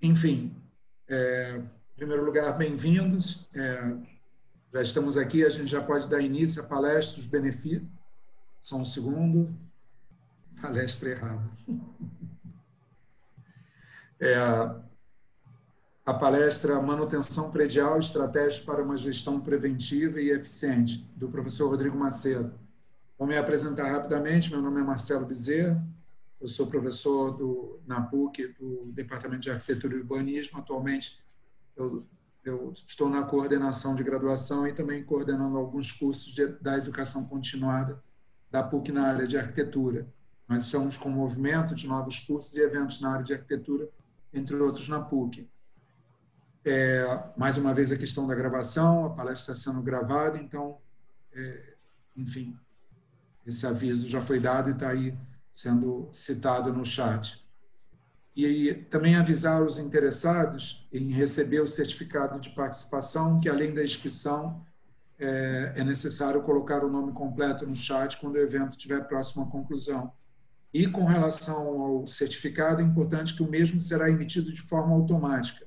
Enfim, em primeiro lugar, bem-vindos. Já estamos aqui, a gente já pode dar início à palestra, os benefícios. Só um segundo. Palestra errada. A palestra Manutenção Predial, Estratégias para uma Gestão Preventiva e Eficiente, do professor Rodrigo Macedo. Vou me apresentar rapidamente. Meu nome é Marcelo Bezerra. Eu sou professor na PUC, do Departamento de Arquitetura e Urbanismo. Atualmente, eu estou na coordenação de graduação e também coordenando alguns cursos da educação continuada da PUC na área de arquitetura. Nós estamos com um movimento de novos cursos e eventos na área de arquitetura, entre outros na PUC. Mais uma vez a questão da gravação, a palestra está sendo gravada, então, enfim, esse aviso já foi dado e está aí sendo citado no chat. E também avisar os interessados em receber o certificado de participação, que além da inscrição, é necessário colocar o nome completo no chat quando o evento estiver próximo à conclusão. E com relação ao certificado, é importante que o mesmo será emitido de forma automática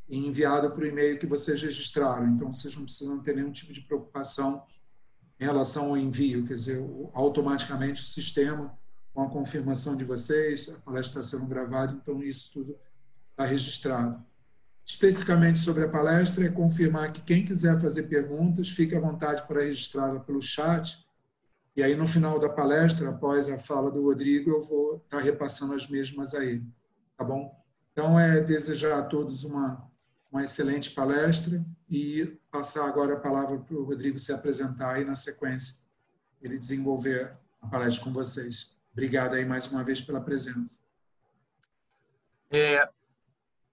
e enviado para o e-mail que vocês registraram. Então, vocês não precisam ter nenhum tipo de preocupação em relação ao envio, quer dizer, automaticamente o sistema, com a confirmação de vocês, a palestra está sendo gravada, então isso tudo está registrado. Especificamente sobre a palestra, é confirmar que quem quiser fazer perguntas, fique à vontade para registrá-la pelo chat, e aí no final da palestra, após a fala do Rodrigo, eu vou estar repassando as mesmas a ele, tá bom? Então, desejar a todos uma excelente palestra e passar agora a palavra para o Rodrigo se apresentar e, na sequência, ele desenvolver a palestra com vocês. Obrigado aí mais uma vez pela presença.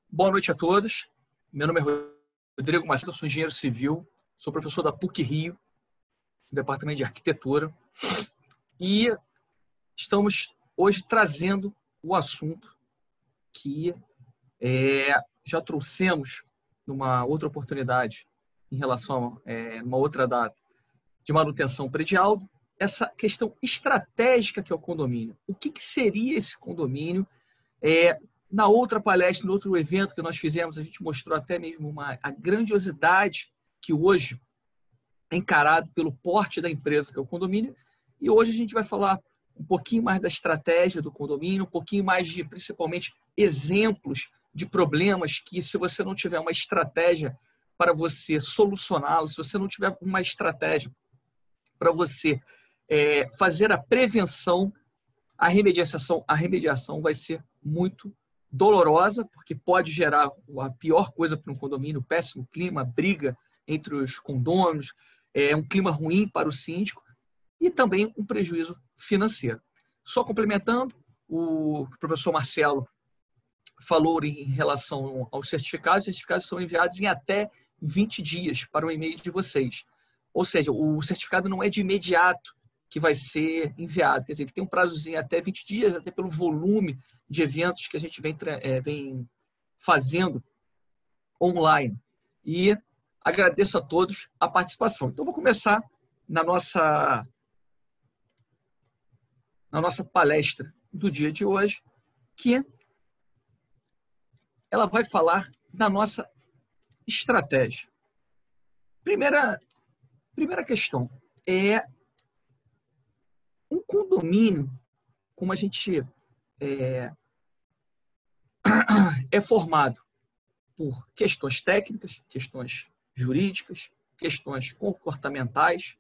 Boa noite a todos. Meu nome é Rodrigo Macedo, sou engenheiro civil, sou professor da PUC Rio, do Departamento de Arquitetura, e estamos hoje trazendo o assunto que já trouxemos numa outra oportunidade em relação a uma outra data de manutenção predial, essa questão estratégica que é o condomínio. O que seria esse condomínio? Na outra palestra, no outro evento que nós fizemos, a gente mostrou até mesmo a grandiosidade que hoje é encarado pelo porte da empresa, que é o condomínio, e hoje a gente vai falar um pouquinho mais da estratégia do condomínio, um pouquinho mais de, principalmente, exemplos de problemas que, se você não tiver uma estratégia para você solucioná-los, se você não tiver uma estratégia para você fazer a prevenção, a remediação vai ser muito dolorosa, porque pode gerar a pior coisa para um condomínio, péssimo clima, briga entre os condôminos, um clima ruim para o síndico e também um prejuízo financeiro. Só complementando, o professor Marcelo falou em relação aos certificados. Os certificados são enviados em até 20 dias para o e-mail de vocês. Ou seja, o certificado não é de imediato que vai ser enviado. Quer dizer, ele tem um prazozinho até 20 dias, até pelo volume de eventos que a gente vem fazendo online. E agradeço a todos a participação. Então, vou começar na nossa palestra do dia de hoje, que ela vai falar da nossa estratégia. Primeira questão é um condomínio, como a gente é formado por questões técnicas, questões jurídicas, questões comportamentais,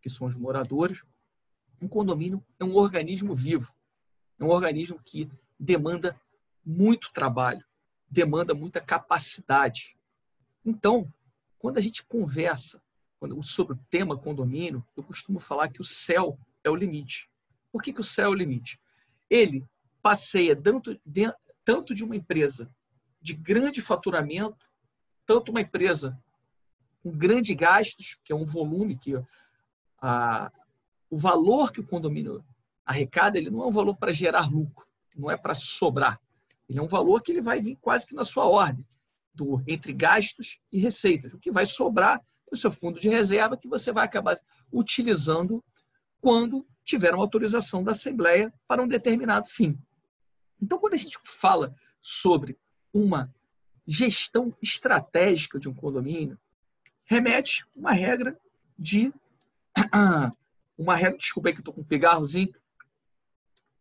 que são os moradores. Um condomínio é um organismo vivo, é um organismo que demanda muito trabalho, demanda muita capacidade. Então, quando a gente conversa sobre o tema condomínio, eu costumo falar que o céu é o limite. Por que o céu é o limite? Ele passeia tanto de uma empresa de grande faturamento, tanto uma empresa com grandes gastos, que é um volume que o valor que o condomínio arrecada, ele não é um valor para gerar lucro, não é para sobrar. Ele é um valor que ele vai vir quase que na sua ordem, entre gastos e receitas. O que vai sobrar é o seu fundo de reserva, que você vai acabar utilizando quando tiver uma autorização da Assembleia para um determinado fim. Então, quando a gente fala sobre uma gestão estratégica de um condomínio, remete uma regra de... desculpa aí que eu estou com um pigarrozinho.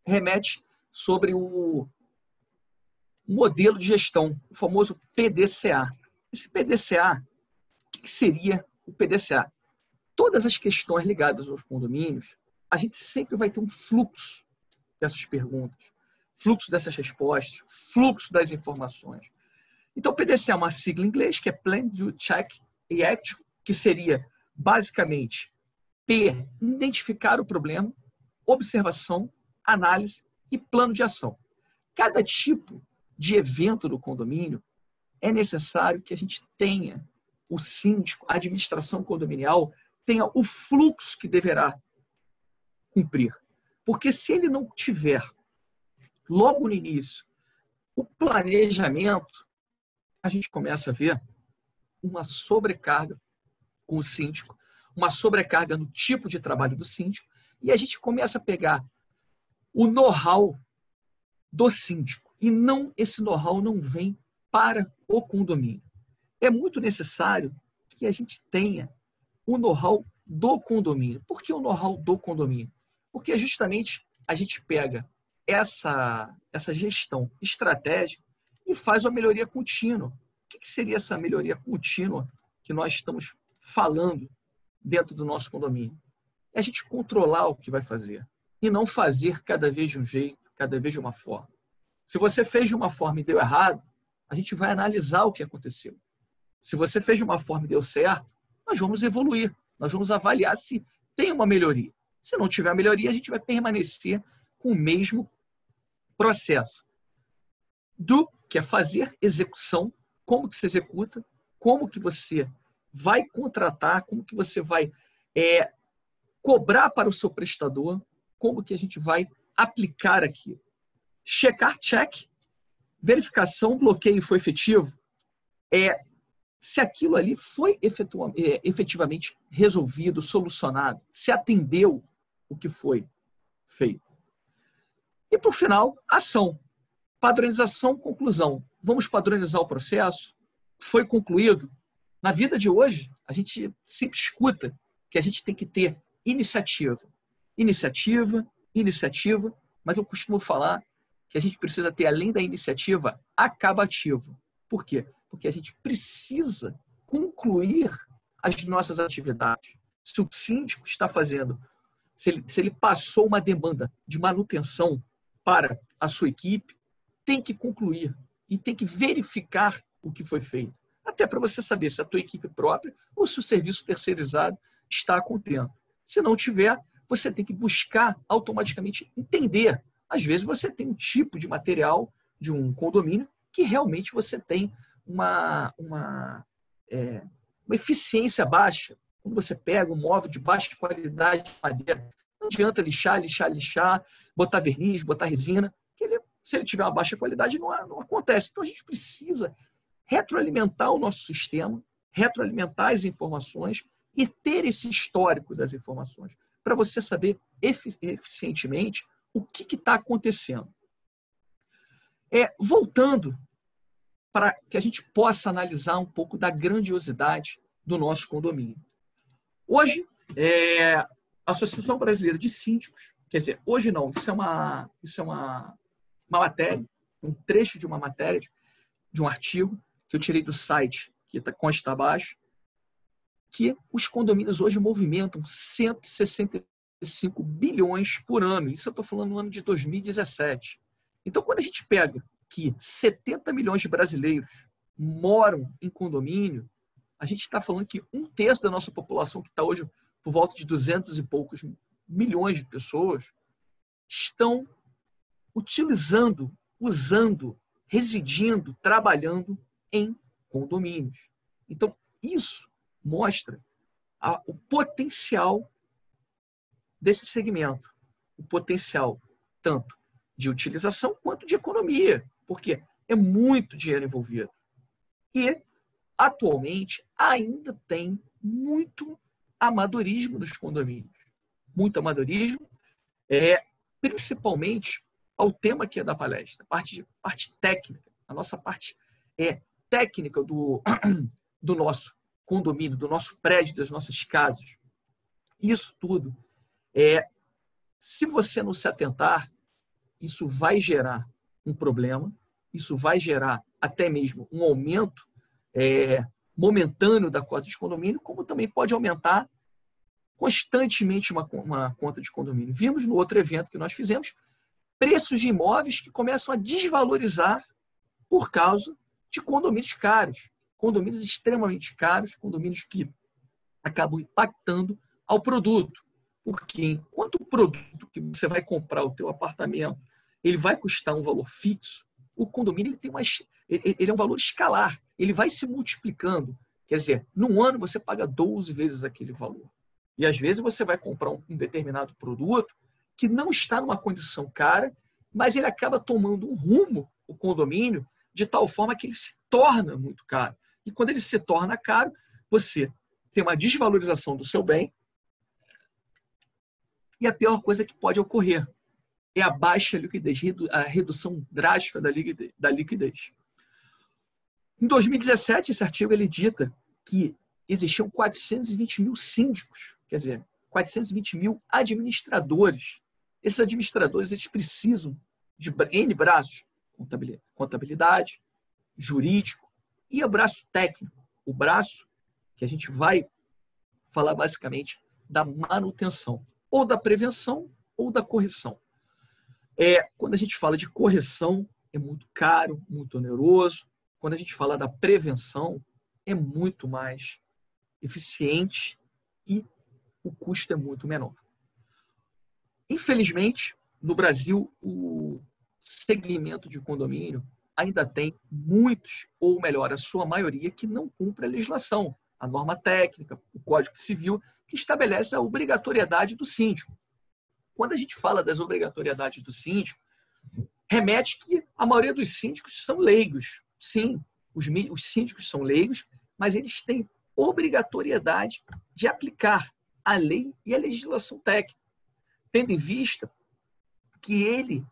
Remete sobre o modelo de gestão, o famoso PDCA. Esse PDCA, o que seria o PDCA? Todas as questões ligadas aos condomínios, a gente sempre vai ter um fluxo dessas perguntas, fluxo dessas respostas, fluxo das informações. Então, o PDCA é uma sigla em inglês, que é Plan, Do, Check e Act, que seria, basicamente, P, identificar o problema, observação, análise e plano de ação. Cada tipo de evento do condomínio é necessário que a gente tenha, o síndico, a administração condominial, tenha o fluxo que deverá cumprir. Porque se ele não tiver, logo no início, o planejamento, a gente começa a ver uma sobrecarga com o síndico, uma sobrecarga no tipo de trabalho do síndico, e a gente começa a pegar o know-how do síndico. E esse know-how não vem para o condomínio. É muito necessário que a gente tenha o know-how do condomínio. Por que o know-how do condomínio? Porque justamente a gente pega essa gestão estratégica e faz uma melhoria contínua. O que seria essa melhoria contínua que nós estamos falando dentro do nosso condomínio? É a gente controlar o que vai fazer e não fazer cada vez de um jeito, cada vez de uma forma. Se você fez de uma forma e deu errado, a gente vai analisar o que aconteceu. Se você fez de uma forma e deu certo, nós vamos evoluir, nós vamos avaliar se tem uma melhoria. Se não tiver melhoria, a gente vai permanecer com o mesmo processo. Do que é fazer, execução, como que se executa, como que você vai contratar, como que você vai cobrar para o seu prestador, como que a gente vai aplicar aquilo. Checar, check, verificação, bloqueio foi efetivo, se aquilo ali foi efetivamente resolvido, solucionado, se atendeu o que foi feito. E, por final, ação. Padronização, conclusão. Vamos padronizar o processo? Foi concluído? Na vida de hoje, a gente sempre escuta que a gente tem que ter iniciativa. Iniciativa, mas eu costumo falar que a gente precisa ter, além da iniciativa, acabativo. Por quê? Porque a gente precisa concluir as nossas atividades. Se o síndico está fazendo, se ele passou uma demanda de manutenção para a sua equipe, tem que concluir e tem que verificar o que foi feito. Até para você saber se a tua equipe própria ou se o serviço terceirizado está contendo. Se não tiver, você tem que buscar automaticamente entender. Às vezes você tem um tipo de material de um condomínio que realmente você tem uma eficiência baixa. Quando você pega um móvel de baixa qualidade de madeira, não adianta lixar, botar verniz, botar resina, que se ele tiver uma baixa qualidade, não acontece. Então a gente precisa retroalimentar o nosso sistema, retroalimentar as informações e ter esse histórico das informações, para você saber eficientemente o que está acontecendo. Voltando para que a gente possa analisar um pouco da grandiosidade do nosso condomínio. Hoje, a Associação Brasileira de Síndicos, quer dizer, hoje não, isso é uma matéria, um trecho de uma matéria, de um artigo que eu tirei do site, que consta abaixo, que os condomínios hoje movimentam 165 bilhões por ano. Isso eu estou falando no ano de 2017. Então, quando a gente pega que 70 milhões de brasileiros moram em condomínio, a gente está falando que 1/3 da nossa população, que está hoje por volta de 200 e poucos milhões de pessoas, estão utilizando, usando, residindo, trabalhando em condomínios. Então, isso mostra o potencial desse segmento, o potencial tanto de utilização quanto de economia, porque é muito dinheiro envolvido. E, atualmente, ainda tem muito amadorismo nos condomínios. Muito amadorismo, principalmente ao tema que é da palestra, parte técnica. a nossa parte técnica do nosso condomínio, do nosso prédio, das nossas casas. Isso tudo, se você não se atentar, isso vai gerar um problema, isso vai gerar até mesmo um aumento momentâneo da cota de condomínio, como também pode aumentar constantemente uma conta de condomínio. Vimos no outro evento que nós fizemos preços de imóveis que começam a desvalorizar por causa de condomínios caros, condomínios extremamente caros, condomínios que acabam impactando ao produto. Porque enquanto o produto que você vai comprar, o teu apartamento, ele vai custar um valor fixo, o condomínio ele é um valor escalar, ele vai se multiplicando. Quer dizer, num ano você paga 12 vezes aquele valor. E às vezes você vai comprar um determinado produto que não está numa condição cara, mas ele acaba tomando um rumo, o condomínio, de tal forma que ele se torna muito caro. E quando ele se torna caro, você tem uma desvalorização do seu bem. E a pior coisa que pode ocorrer é a baixa liquidez, a redução drástica da liquidez. Em 2017, esse artigo ele dita que existiam 420 mil síndicos, quer dizer, 420 mil administradores. Esses administradores eles precisam de N braços, contabilidade, jurídico e o braço técnico, o braço que a gente vai falar basicamente da manutenção, ou da prevenção ou da correção. Quando a gente fala de correção, é muito caro, muito oneroso. Quando a gente fala da prevenção, é muito mais eficiente e o custo é muito menor. Infelizmente, no Brasil, o segmento de condomínio ainda tem muitos, ou melhor, a sua maioria, que não cumpre a legislação, a norma técnica, o Código Civil, que estabelece a obrigatoriedade do síndico. Quando a gente fala das obrigatoriedades do síndico, remete que a maioria dos síndicos são leigos. Sim, os síndicos são leigos, mas eles têm obrigatoriedade de aplicar a lei e a legislação técnica, tendo em vista que ele,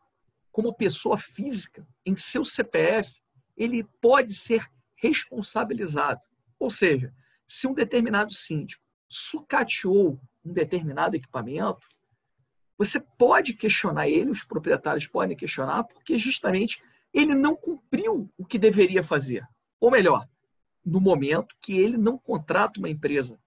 como pessoa física, em seu CPF, ele pode ser responsabilizado. Ou seja, se um determinado síndico sucateou um determinado equipamento, você pode questionar ele, os proprietários podem questionar, porque justamente ele não cumpriu o que deveria fazer. Ou melhor, no momento que ele não contrata uma empresa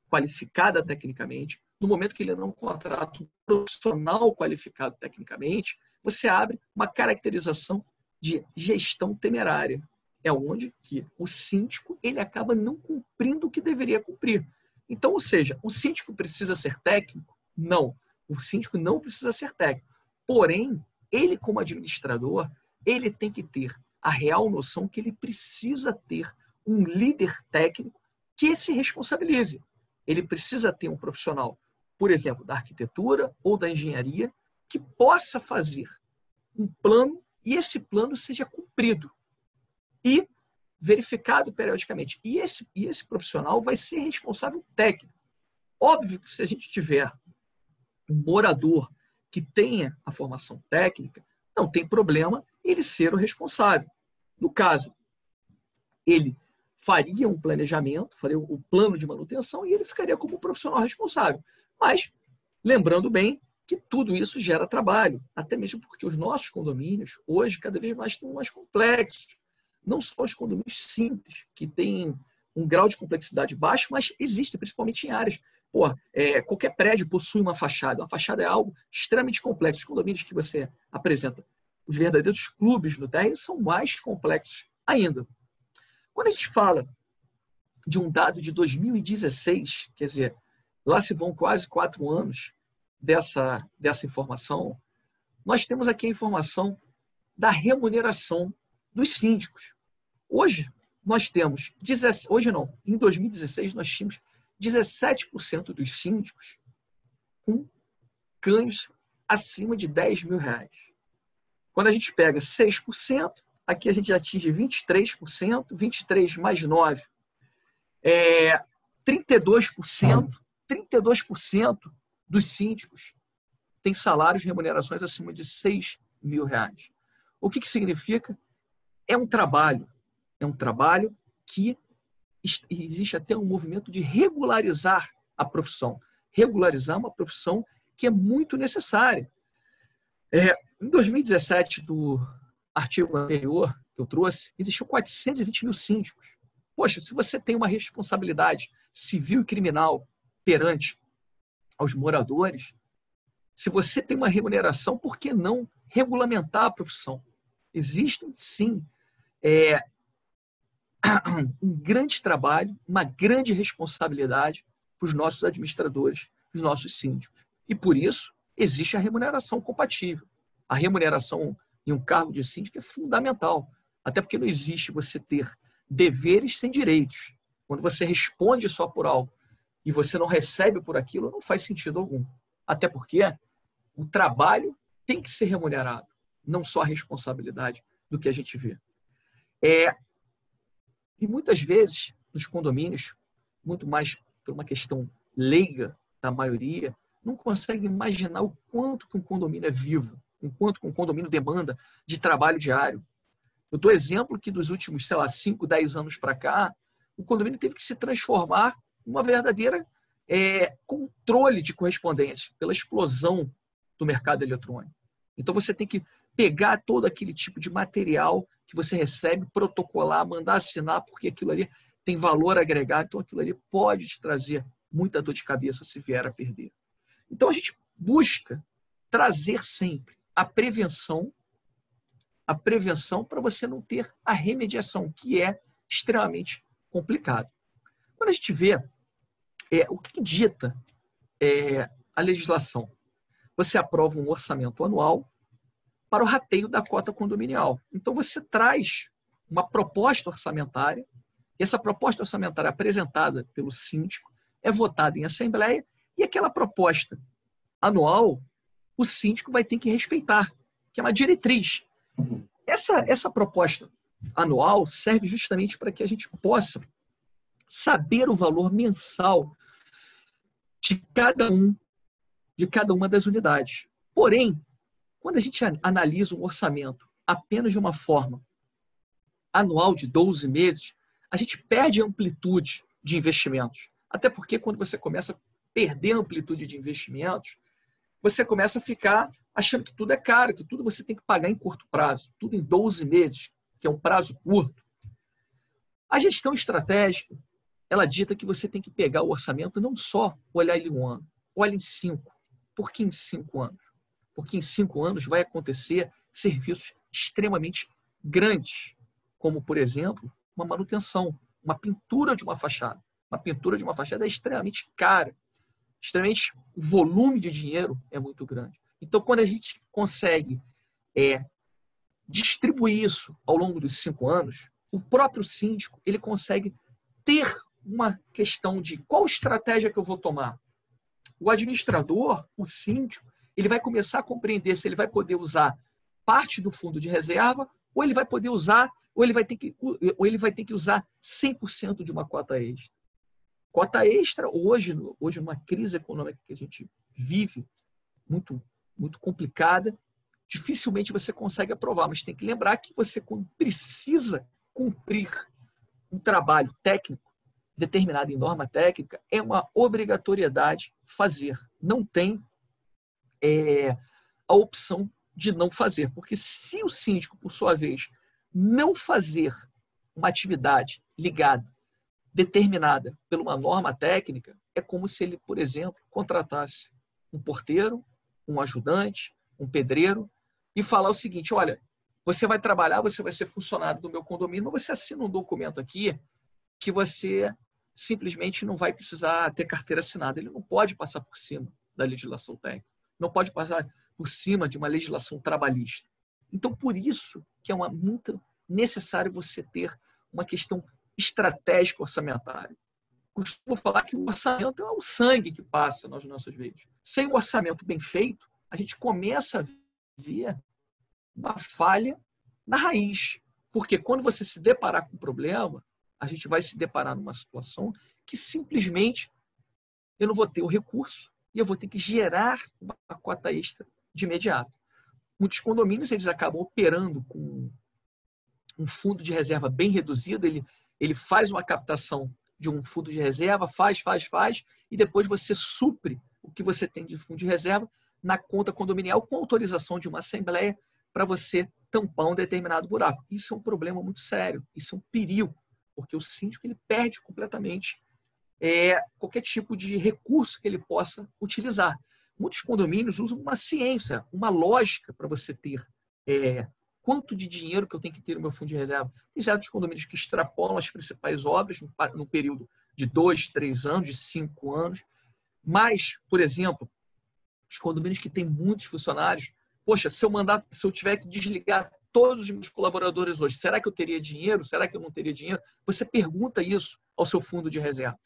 qualificada tecnicamente, no momento que ele não contrata um profissional qualificado tecnicamente, você abre uma caracterização de gestão temerária. É onde que o síndico ele acaba não cumprindo o que deveria cumprir. Então, ou seja, o síndico precisa ser técnico? Não. O síndico não precisa ser técnico. Porém, ele como administrador, ele tem que ter a real noção que ele precisa ter um líder técnico que se responsabilize. Ele precisa ter um profissional, por exemplo, da arquitetura ou da engenharia, que possa fazer um plano e esse plano seja cumprido e verificado periodicamente. E esse profissional vai ser responsável técnico. Óbvio que se a gente tiver um morador que tenha a formação técnica, não tem problema ele ser o responsável. No caso, ele faria um planejamento, faria o plano de manutenção e ele ficaria como profissional responsável. Mas, lembrando bem que tudo isso gera trabalho, até mesmo porque os nossos condomínios, hoje, cada vez mais estão mais complexos. Não só os condomínios simples, que têm um grau de complexidade baixo, mas existem, principalmente em áreas. Qualquer prédio possui uma fachada. Uma fachada é algo extremamente complexo. Os condomínios que você apresenta, os verdadeiros clubes no térreo, são mais complexos ainda. Quando a gente fala de um dado de 2016, quer dizer, lá se vão quase 4 anos dessa informação, nós temos aqui a informação da remuneração dos síndicos. Hoje, nós temos, em 2016, nós tínhamos 17% dos síndicos com ganhos acima de R$10 mil. Quando a gente pega 6%, aqui a gente atinge 23%, 23 mais 9, 32% dos síndicos têm salários e remunerações acima de R$6 mil. O que significa? é um trabalho que existe até um movimento de regularizar a profissão. Regularizar uma profissão que é muito necessária. Em 2017, do artigo anterior que eu trouxe, existiam 420 mil síndicos. Poxa, se você tem uma responsabilidade civil e criminal perante aos moradores, se você tem uma remuneração, por que não regulamentar a profissão? Existem, sim, um grande trabalho, uma grande responsabilidade para os nossos administradores, os nossos síndicos. E, por isso, existe a remuneração compatível. A remuneração em um cargo de síndico é fundamental, até porque não existe você ter deveres sem direitos. Quando você responde só por algo e você não recebe por aquilo, não faz sentido algum. Até porque o trabalho tem que ser remunerado, não só a responsabilidade do que a gente vê. E muitas vezes, nos condomínios, muito mais por uma questão leiga da maioria, não consegue imaginar o quanto que um condomínio é vivo, o quanto que um condomínio demanda de trabalho diário. Eu dou exemplo que dos últimos, 5, 10 anos para cá, o condomínio teve que se transformar em uma verdadeira controle de correspondência pela explosão do mercado eletrônico. Então, você tem que pegar todo aquele tipo de material que você recebe, protocolar, mandar assinar, porque aquilo ali tem valor agregado, então aquilo ali pode te trazer muita dor de cabeça se vier a perder. Então, a gente busca trazer sempre a prevenção para você não ter a remediação, que é extremamente complicado. Quando a gente vê o que dita a legislação, você aprova um orçamento anual para o rateio da cota condominial. Então, você traz uma proposta orçamentária, e essa proposta orçamentária apresentada pelo síndico é votada em assembleia, e aquela proposta anual, o síndico vai ter que respeitar, que é uma diretriz. Essa proposta anual serve justamente para que a gente possa saber o valor mensal de cada uma das unidades. Porém, quando a gente analisa um orçamento apenas de uma forma anual de 12 meses, a gente perde a amplitude de investimentos. Até porque quando você começa a perder a amplitude de investimentos, você começa a ficar achando que tudo é caro, que tudo você tem que pagar em curto prazo, tudo em 12 meses, que é um prazo curto. A gestão estratégica, ela dita que você tem que pegar o orçamento, não só olhar ele em um ano, olha em 5. Por que em 5 anos? Porque em 5 anos vai acontecer serviços extremamente grandes, como, por exemplo, uma manutenção, uma pintura de uma fachada. Uma pintura de uma fachada é extremamente cara, o volume de dinheiro é muito grande. Então, quando a gente consegue distribuir isso ao longo dos 5 anos, o próprio síndico ele consegue ter uma questão de qual estratégia que eu vou tomar. O administrador, o síndico, ele vai começar a compreender se ele vai poder usar parte do fundo de reserva ou ele vai poder usar, ou ele vai ter que usar 100% de uma cota extra. Cota extra, hoje numa crise econômica que a gente vive, muito, muito complicada, dificilmente você consegue aprovar, mas tem que lembrar que você precisa cumprir um trabalho técnico determinado em norma técnica, é uma obrigatoriedade fazer. Não tem a opção de não fazer, porque se o síndico, por sua vez, não fazer uma atividade ligada, determinada por uma norma técnica, é como se ele, por exemplo, contratasse um porteiro, um ajudante, um pedreiro e falar o seguinte: olha, você vai trabalhar, você vai ser funcionário do meu condomínio, mas você assina um documento aqui que você simplesmente não vai precisar ter carteira assinada. Ele não pode passar por cima da legislação técnica, não pode passar por cima de uma legislação trabalhista. Então, por isso que é muito necessário você ter uma questão estratégica orçamentária. Costumo falar que o orçamento é o sangue que passa nas nossas vidas. Sem um orçamento bem feito, a gente começa a ver uma falha na raiz. Porque quando você se deparar com um problema, a gente vai se deparar numa situação que simplesmente eu não vou ter o recurso e eu vou ter que gerar uma cota extra de imediato. Muitos condomínios eles acabam operando com um fundo de reserva bem reduzido, ele faz uma captação de um fundo de reserva, faz, e depois você supre o que você tem de fundo de reserva na conta condominial com autorização de uma assembleia para você tampar um determinado buraco. Isso é um problema muito sério, isso é um perigo, porque o síndico ele perde completamente qualquer tipo de recurso que ele possa utilizar. Muitos condomínios usam uma ciência, uma lógica para você ter quanto de dinheiro que eu tenho que ter no meu fundo de reserva. Tem certos condomínios que extrapolam as principais obras no período de 2, 3 anos, de 5 anos. Mas, por exemplo, os condomínios que têm muitos funcionários, poxa, se eu tiver que desligar todos os meus colaboradores hoje, será que eu teria dinheiro? Será que eu não teria dinheiro? Você pergunta isso ao seu fundo de reserva.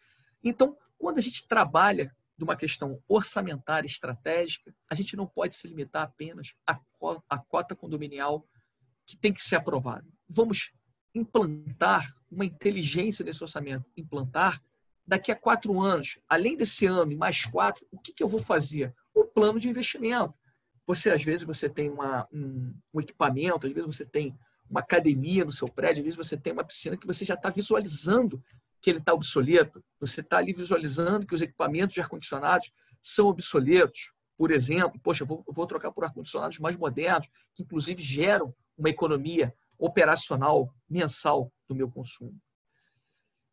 Então, quando a gente trabalha de uma questão orçamentária estratégica, a gente não pode se limitar apenas à cota condominial que tem que ser aprovada. Vamos implantar uma inteligência nesse orçamento. Implantar, daqui a 4 anos, além desse ano e mais 4, o que eu vou fazer? O plano de investimento. Às vezes, você tem um equipamento, às vezes você tem uma academia no seu prédio, às vezes você tem uma piscina que você já está visualizando que ele está obsoleto. Você está ali visualizando que os equipamentos de ar-condicionados são obsoletos. Por exemplo, poxa, eu vou trocar por ar-condicionados mais modernos, que inclusive geram uma economia operacional mensal do meu consumo.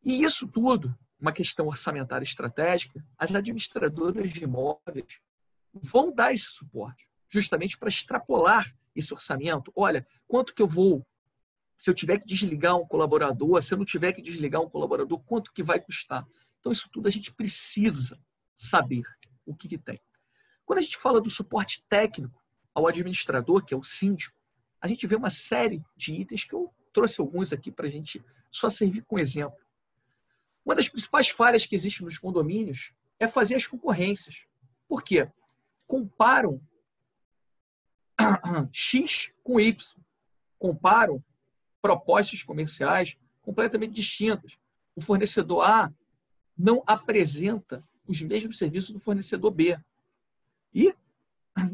E isso tudo, uma questão orçamentária estratégica, as administradoras de imóveis vão dar esse suporte, justamente para extrapolar esse orçamento. Olha, quanto que eu vou, se eu tiver que desligar um colaborador, se eu não tiver que desligar um colaborador, quanto que vai custar? Então, isso tudo a gente precisa saber o que tem. Quando a gente fala do suporte técnico ao administrador, que é o síndico, a gente vê uma série de itens que eu trouxe alguns aqui para a gente só servir como exemplo. Uma das principais falhas que existe nos condomínios é fazer as concorrências. Por quê? Comparam X com Y. Comparam propostas comerciais completamente distintas. O fornecedor A não apresenta os mesmos serviços do fornecedor B. E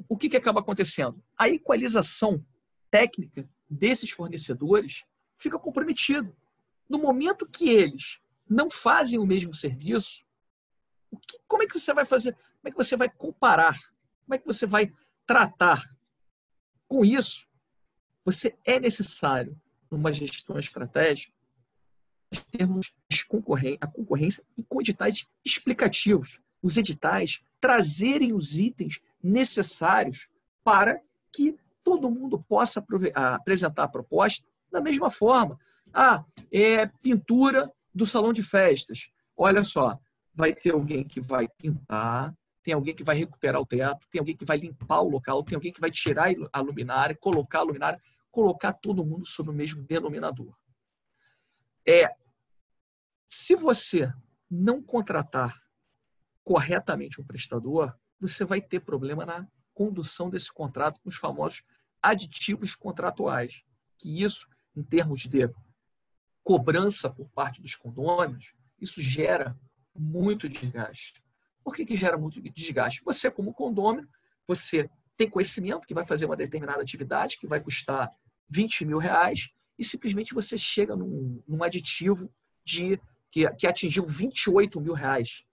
o que acaba acontecendo? A equalização técnica desses fornecedores fica comprometida. No momento que eles não fazem o mesmo serviço, como é que você vai fazer? Como é que você vai comparar? Como é que você vai tratar? Com isso, é necessário, numa gestão estratégica, termos a concorrência e com editais explicativos. Os editais trazerem os itens necessários para que todo mundo possa apresentar a proposta da mesma forma. Pintura do salão de festas. Olha só, vai ter alguém que vai pintar, tem alguém que vai recuperar o teto, tem alguém que vai limpar o local, tem alguém que vai tirar a luminária, colocar todo mundo sob o mesmo denominador. Se você não contratar corretamente um prestador, você vai ter problema na condução desse contrato com os famosos aditivos contratuais, que isso, em termos de cobrança por parte dos condôminos, isso gera muito desgaste. Por que gera muito desgaste? Você, como condômino, você tem conhecimento que vai fazer uma determinada atividade que vai custar R$20 mil e simplesmente você chega num aditivo que atingiu R$28 mil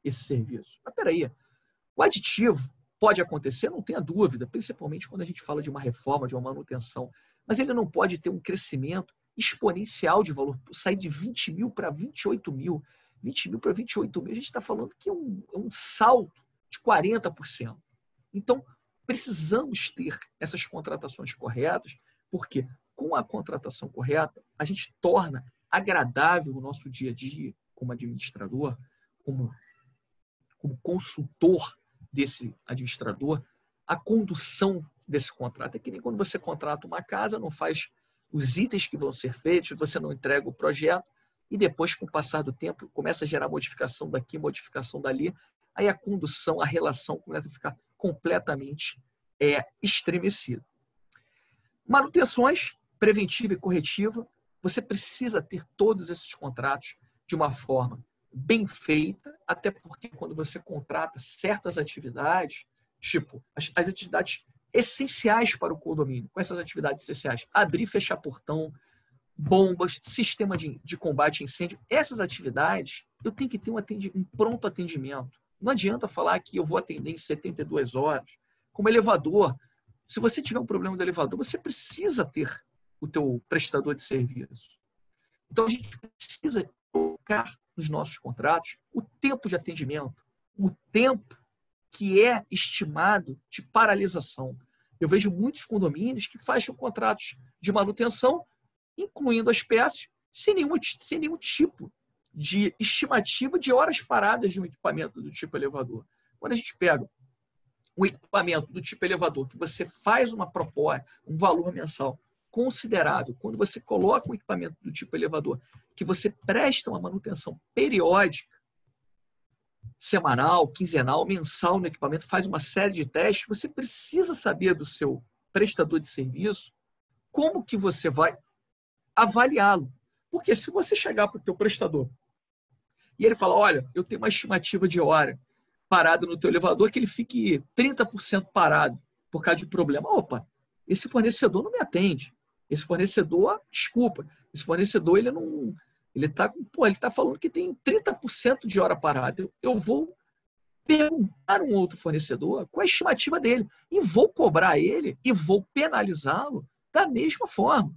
esse serviço. Mas peraí, o aditivo pode acontecer, não tenha dúvida, principalmente quando a gente fala de uma reforma, de uma manutenção, mas ele não pode ter um crescimento exponencial de valor, sair de 20 mil para 28 mil, 20 mil para 28 mil, a gente está falando que é um salto de 40%. Então, precisamos ter essas contratações corretas, porque com a contratação correta, a gente torna agradável o nosso dia a dia como administrador, como consultor desse administrador, a condução desse contrato. É que nem quando você contrata uma casa, não faz os itens que vão ser feitos, você não entrega o projeto, e depois, com o passar do tempo, começa a gerar modificação daqui, modificação dali, aí a condução, a relação começa a ficar completamente estremecida. Manutenções preventiva e corretiva, você precisa ter todos esses contratos de uma forma bem feita, até porque quando você contrata certas atividades, tipo as atividades essenciais para o condomínio, com essas atividades essenciais, abrir e fechar portão, bombas, sistema de combate a incêndio. Essas atividades, eu tenho que ter um pronto atendimento. Não adianta falar que eu vou atender em 72 horas. Como elevador, se você tiver um problema do elevador, você precisa ter o teu prestador de serviço. Então, a gente precisa colocar nos nossos contratos o tempo de atendimento, o tempo que é estimado de paralisação. Eu vejo muitos condomínios que fecham contratos de manutenção, incluindo as peças, sem nenhum tipo de estimativa de horas paradas de um equipamento do tipo elevador. Quando a gente pega um equipamento do tipo elevador, que você faz uma proposta, um valor mensal considerável, quando você coloca um equipamento do tipo elevador, que você presta uma manutenção periódica, semanal, quinzenal, mensal no equipamento, faz uma série de testes, você precisa saber do seu prestador de serviço como que você vai avaliá-lo. Porque se você chegar para o teu prestador e ele falar, olha, eu tenho uma estimativa de hora parado no teu elevador que ele fique 30% parado por causa de um problema. Opa, esse fornecedor não me atende. Esse fornecedor, desculpa, esse fornecedor ele não... Ele tá falando que tem 30% de hora parada. Eu vou perguntar a um outro fornecedor qual é a estimativa dele e vou cobrar ele e vou penalizá-lo da mesma forma.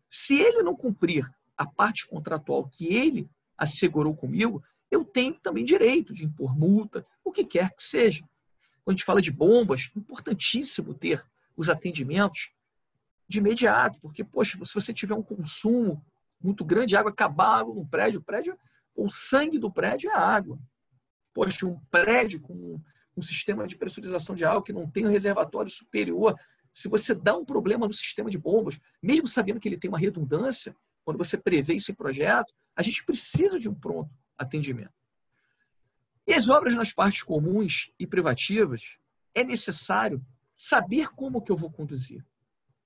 Se ele não cumprir a parte contratual que ele assegurou comigo, eu tenho também direito de impor multa, o que quer que seja. Quando a gente fala de bombas, é importantíssimo ter os atendimentos de imediato, porque, poxa, se você tiver um consumo muito grande de água, acabar água no prédio, o sangue do prédio é água. Poxa, um prédio com um sistema de pressurização de água que não tem um reservatório superior, se você dá um problema no sistema de bombas, mesmo sabendo que ele tem uma redundância, quando você prevê isso em projeto, a gente precisa de um pronto atendimento. E as obras nas partes comuns e privativas, é necessário saber como que eu vou conduzir,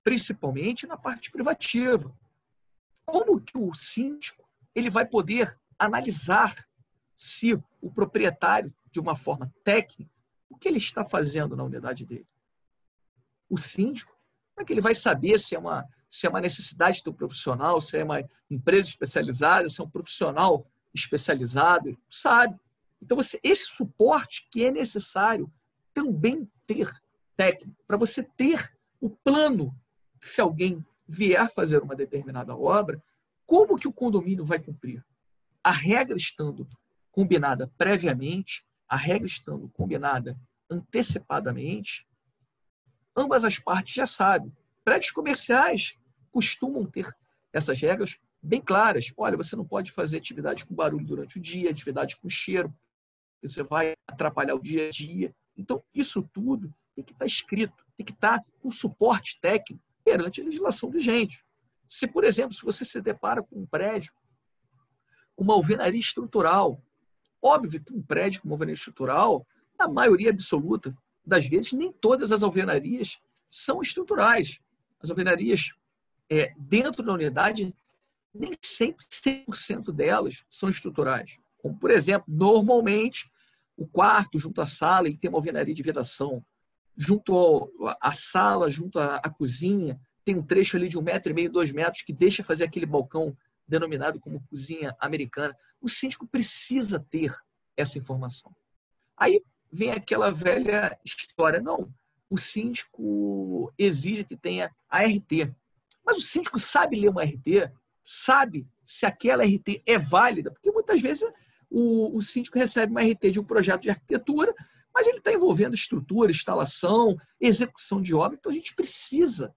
principalmente na parte privativa. Como que o síndico ele vai poder analisar se o proprietário, de uma forma técnica, o que ele está fazendo na unidade dele? O síndico, como é que ele vai saber se é uma necessidade do profissional, se é uma empresa especializada, se é um profissional especializado? Ele sabe. Então, esse suporte que é necessário também ter técnico, para você ter o plano, se alguém vier fazer uma determinada obra, como que o condomínio vai cumprir? A regra estando combinada previamente, a regra estando combinada antecipadamente, ambas as partes já sabem. Prédios comerciais costumam ter essas regras bem claras. Olha, você não pode fazer atividade com barulho durante o dia, atividade com cheiro, você vai atrapalhar o dia a dia. Então, isso tudo tem que estar escrito, tem que estar com suporte técnico perante a legislação vigente. Se, por exemplo, se você se depara com um prédio, uma alvenaria estrutural, óbvio que um prédio com uma alvenaria estrutural, na maioria absoluta das vezes, nem todas as alvenarias são estruturais. As alvenarias dentro da unidade, nem sempre 100% delas são estruturais. Como, por exemplo, normalmente, o quarto junto à sala ele tem uma alvenaria de vedação. Junto à sala, junto à cozinha, tem um trecho ali de 1,5 metro, 2 metros, que deixa fazer aquele balcão denominado como cozinha americana. O síndico precisa ter essa informação. Aí vem aquela velha história. Não, o síndico exige que tenha a RT. Mas o síndico sabe ler uma RT, sabe se aquela RT é válida, porque muitas vezes o síndico recebe uma RT de um projeto de arquitetura, mas ele está envolvendo estrutura, instalação, execução de obra, então a gente precisa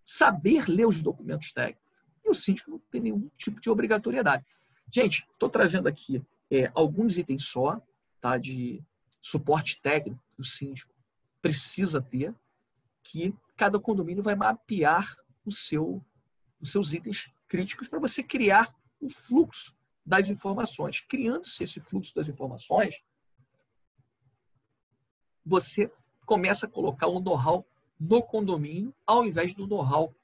saber ler os documentos técnicos. E o síndico não tem nenhum tipo de obrigatoriedade. Gente, estou trazendo aqui alguns itens só, tá, de suporte técnico que o síndico precisa ter, que cada condomínio vai mapear os seus itens críticos para você criar um fluxo das informações. Criando-se esse fluxo das informações, você começa a colocar o know-how no condomínio ao invés do know-how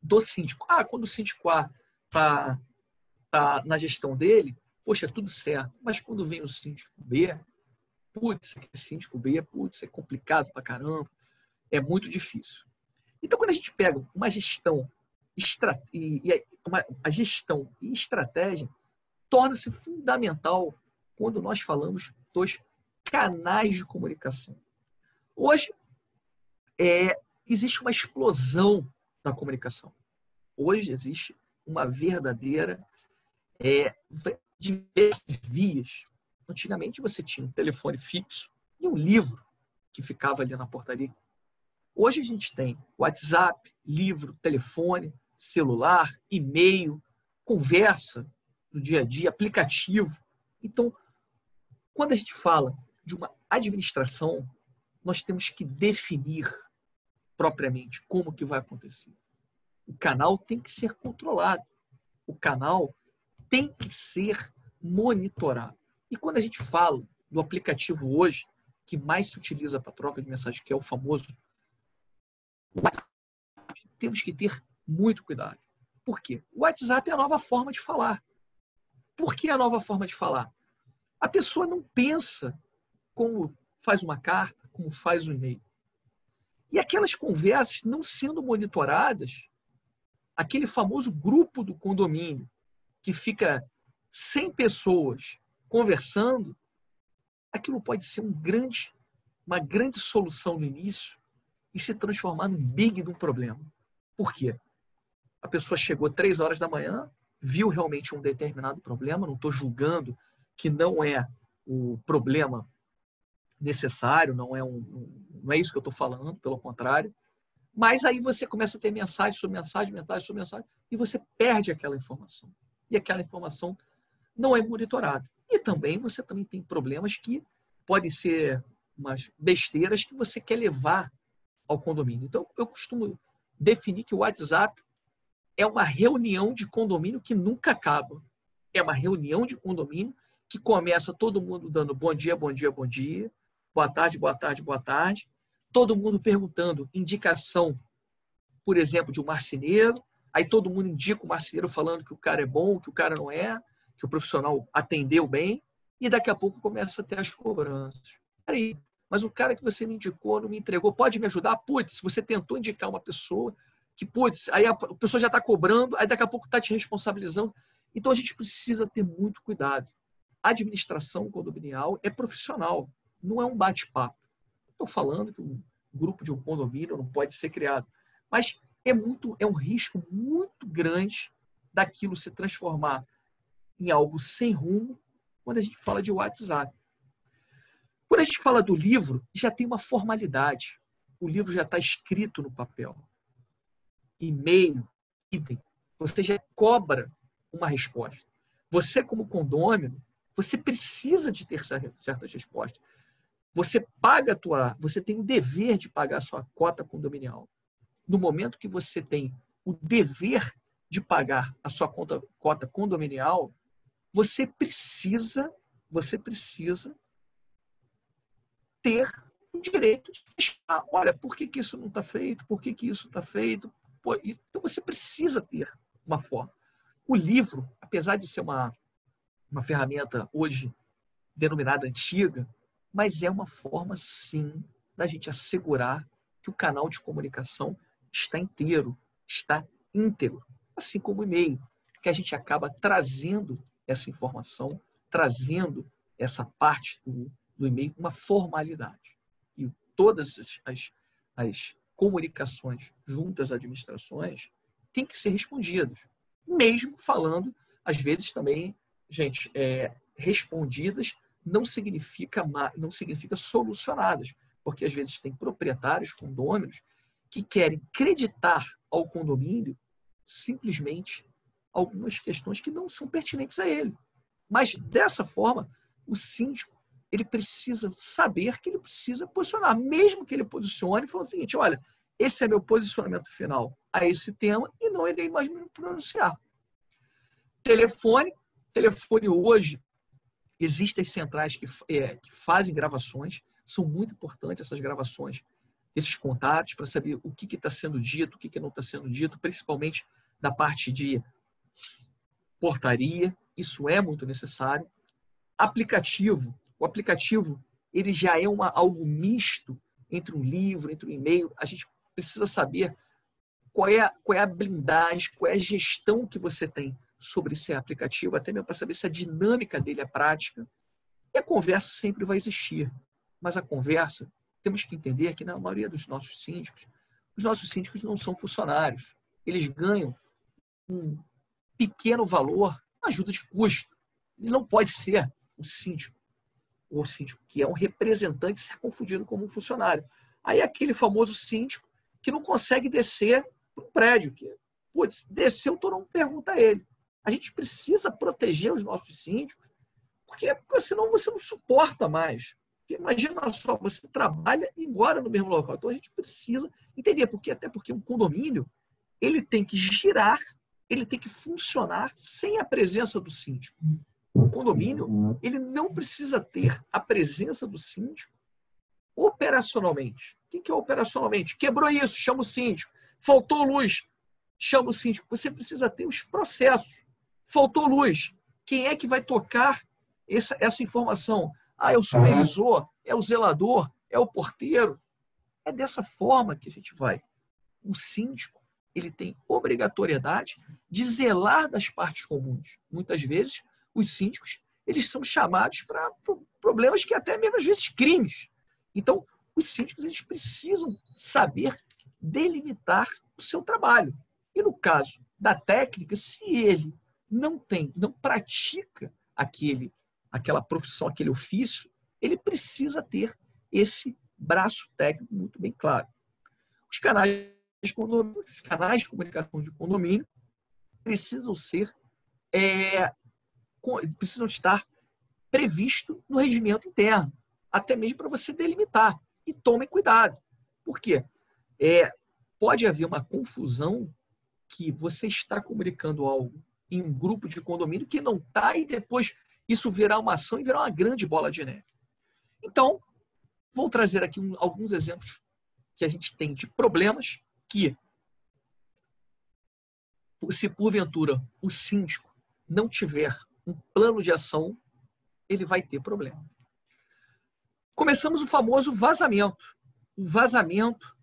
do síndico. Quando o síndico A está na gestão dele, poxa, é tudo certo. Mas quando vem o síndico B, síndico B, é complicado pra caramba, é muito difícil. Então, quando a gente pega uma gestão a gestão e estratégia torna-se fundamental quando nós falamos dos canais de comunicação. Hoje, existe uma explosão da comunicação. Hoje existe uma verdadeira diversas vias. Antigamente você tinha um telefone fixo e um livro que ficava ali na portaria. Hoje a gente tem WhatsApp, livro, telefone, celular, e-mail, conversa no dia a dia, aplicativo. Então, quando a gente fala de uma administração, nós temos que definir propriamente como que vai acontecer. O canal tem que ser controlado. O canal tem que ser monitorado. E quando a gente fala do aplicativo hoje, que mais se utiliza para troca de mensagem, que é o famoso WhatsApp, temos que ter muito cuidado. Por quê? O WhatsApp é a nova forma de falar. Por que a nova forma de falar? A pessoa não pensa como faz uma carta, como faz um e-mail. E aquelas conversas não sendo monitoradas, aquele famoso grupo do condomínio, que fica 100 pessoas conversando, aquilo pode ser uma grande solução no início e se transformar num big de um problema. Por quê? A pessoa chegou 3 horas da manhã, viu realmente um determinado problema, não estou julgando que não é o problema necessário, não é isso que eu estou falando, pelo contrário. Mas aí você começa a ter mensagem sobre mensagem, mensagem sobre mensagem, e você perde aquela informação. E aquela informação não é monitorada. E também você também tem problemas que podem ser umas besteiras que você quer levar ao condomínio. Então, eu costumo definir que o WhatsApp é uma reunião de condomínio que nunca acaba. É uma reunião de condomínio que começa todo mundo dando bom dia, bom dia, bom dia, boa tarde, boa tarde, boa tarde, todo mundo perguntando indicação, por exemplo, de um marceneiro, aí todo mundo indica o marceneiro falando que o cara é bom, que o cara não é, que o profissional atendeu bem, e daqui a pouco começa a ter as cobranças. Peraí, mas o cara que você me indicou não me entregou, pode me ajudar? Putz, você tentou indicar uma pessoa que, putz, aí a pessoa já está cobrando, aí daqui a pouco está te responsabilizando. Então a gente precisa ter muito cuidado. A administração condominial é profissional, não é um bate-papo. Estou falando que um grupo de um condomínio não pode ser criado, mas é um risco muito grande daquilo se transformar em algo sem rumo quando a gente fala de WhatsApp. Quando a gente fala do livro, já tem uma formalidade. O livro já está escrito no papel. E-mail, item. Você já cobra uma resposta. Você, como condômino, você precisa de ter certas respostas. Você tem o dever de pagar a sua cota condominial. No momento que você tem o dever de pagar a sua cota condominial, você precisa ter o direito de deixar. Olha, por que isso não está feito? Por que isso está feito? Então você precisa ter uma forma. O livro, apesar de ser uma ferramenta hoje denominada antiga, mas é uma forma, sim, da gente assegurar que o canal de comunicação está inteiro, está íntegro, assim como o e-mail, que a gente acaba trazendo essa informação, trazendo essa parte do e-mail, uma formalidade. E todas as comunicações junto às administrações têm que ser respondidas, mesmo falando, às vezes também, gente, respondidas não significa solucionadas, porque às vezes tem proprietários, condôminos, que querem creditar ao condomínio simplesmente algumas questões que não são pertinentes a ele. Mas dessa forma, o síndico ele precisa saber que ele precisa posicionar, mesmo que ele posicione e fale o seguinte: olha, esse é meu posicionamento final a esse tema e não irei mais me pronunciar. Telefone hoje, existem as centrais que fazem gravações, são muito importantes essas gravações, esses contatos, para saber o que está sendo dito, o que não está sendo dito, principalmente da parte de portaria, isso é muito necessário. O aplicativo ele já é algo misto entre um livro, entre um e-mail, a gente precisa saber qual é a blindagem, qual é a gestão que você tem sobre esse aplicativo, até mesmo para saber se a dinâmica dele é prática. E a conversa sempre vai existir. Mas a conversa, temos que entender que na maioria dos nossos síndicos, os nossos síndicos não são funcionários. Eles ganham um pequeno valor, ajuda de custo. Ele não pode ser um síndico, ou síndico que é um representante, ser confundido como um funcionário. Aí aquele famoso síndico que não consegue descer para um prédio, que, putz, desceu, todo mundo pergunta a ele. A gente precisa proteger os nossos síndicos, porque senão você não suporta mais. Porque imagina só, você trabalha e mora no mesmo local. Então a gente precisa entender, até porque um condomínio ele tem que girar, ele tem que funcionar sem a presença do síndico. O condomínio ele não precisa ter a presença do síndico operacionalmente. O que é operacionalmente? Quebrou isso, chama o síndico. Faltou luz, chama o síndico. Você precisa ter os processos. Faltou luz. Quem é que vai tocar essa informação? É o supervisor, é o zelador, é o porteiro. É dessa forma que a gente vai. O síndico ele tem obrigatoriedade de zelar das partes comuns. Muitas vezes, os síndicos eles são chamados para problemas que até mesmo às vezes crimes. Então, os síndicos eles precisam saber delimitar o seu trabalho. E no caso da técnica, se ele não pratica aquela profissão, aquele ofício, ele precisa ter esse braço técnico muito bem claro. Os canais de condomínio, os canais de comunicação de condomínio precisam estar previstos no regimento interno, até mesmo para você delimitar. E tome cuidado. Por quê? Pode haver uma confusão que você está comunicando algo em um grupo de condomínio que não está, e depois isso virar uma ação e virar uma grande bola de neve. Então, vou trazer aqui alguns exemplos que a gente tem de problemas que, se porventura o síndico não tiver um plano de ação, ele vai ter problema. Começamos o famoso vazamento. O vazamento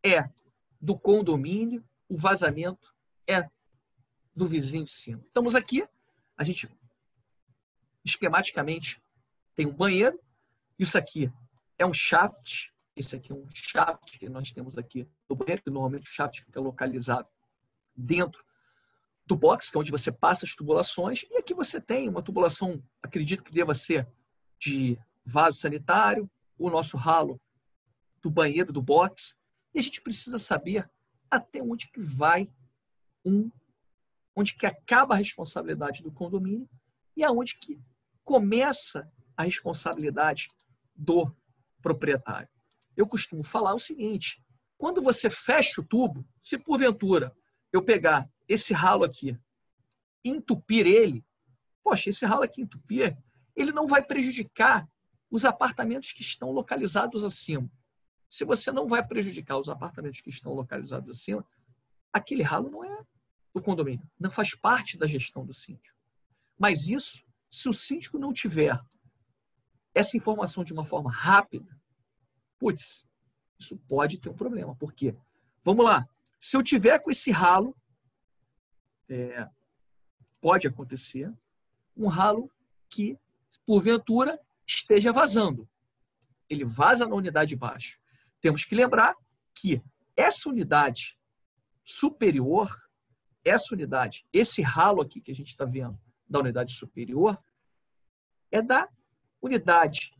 é do condomínio, o vazamento é do vizinho de cima. Estamos aqui, a gente esquematicamente tem um banheiro, isso aqui é um shaft, esse aqui é um shaft que nós temos aqui no banheiro, que normalmente o shaft fica localizado dentro do box, que é onde você passa as tubulações, e aqui você tem uma tubulação, acredito que deva ser de vaso sanitário, o nosso ralo do banheiro, do box, e a gente precisa saber até onde que vai onde que acaba a responsabilidade do condomínio e aonde que começa a responsabilidade do proprietário. Eu costumo falar o seguinte: quando você fecha o tubo, se porventura eu pegar esse ralo aqui e entupir ele, poxa, esse ralo aqui entupir, ele não vai prejudicar os apartamentos que estão localizados acima. Se você não vai prejudicar os apartamentos que estão localizados acima, aquele ralo não é do condomínio, não faz parte da gestão do síndico. Mas isso, se o síndico não tiver essa informação de uma forma rápida, putz, isso pode ter um problema. Por quê? Vamos lá, se eu tiver com esse ralo, pode acontecer um ralo que, porventura, esteja vazando. Ele vaza na unidade de baixo. Temos que lembrar que essa unidade superior, esse ralo aqui que a gente está vendo da unidade superior, é da unidade.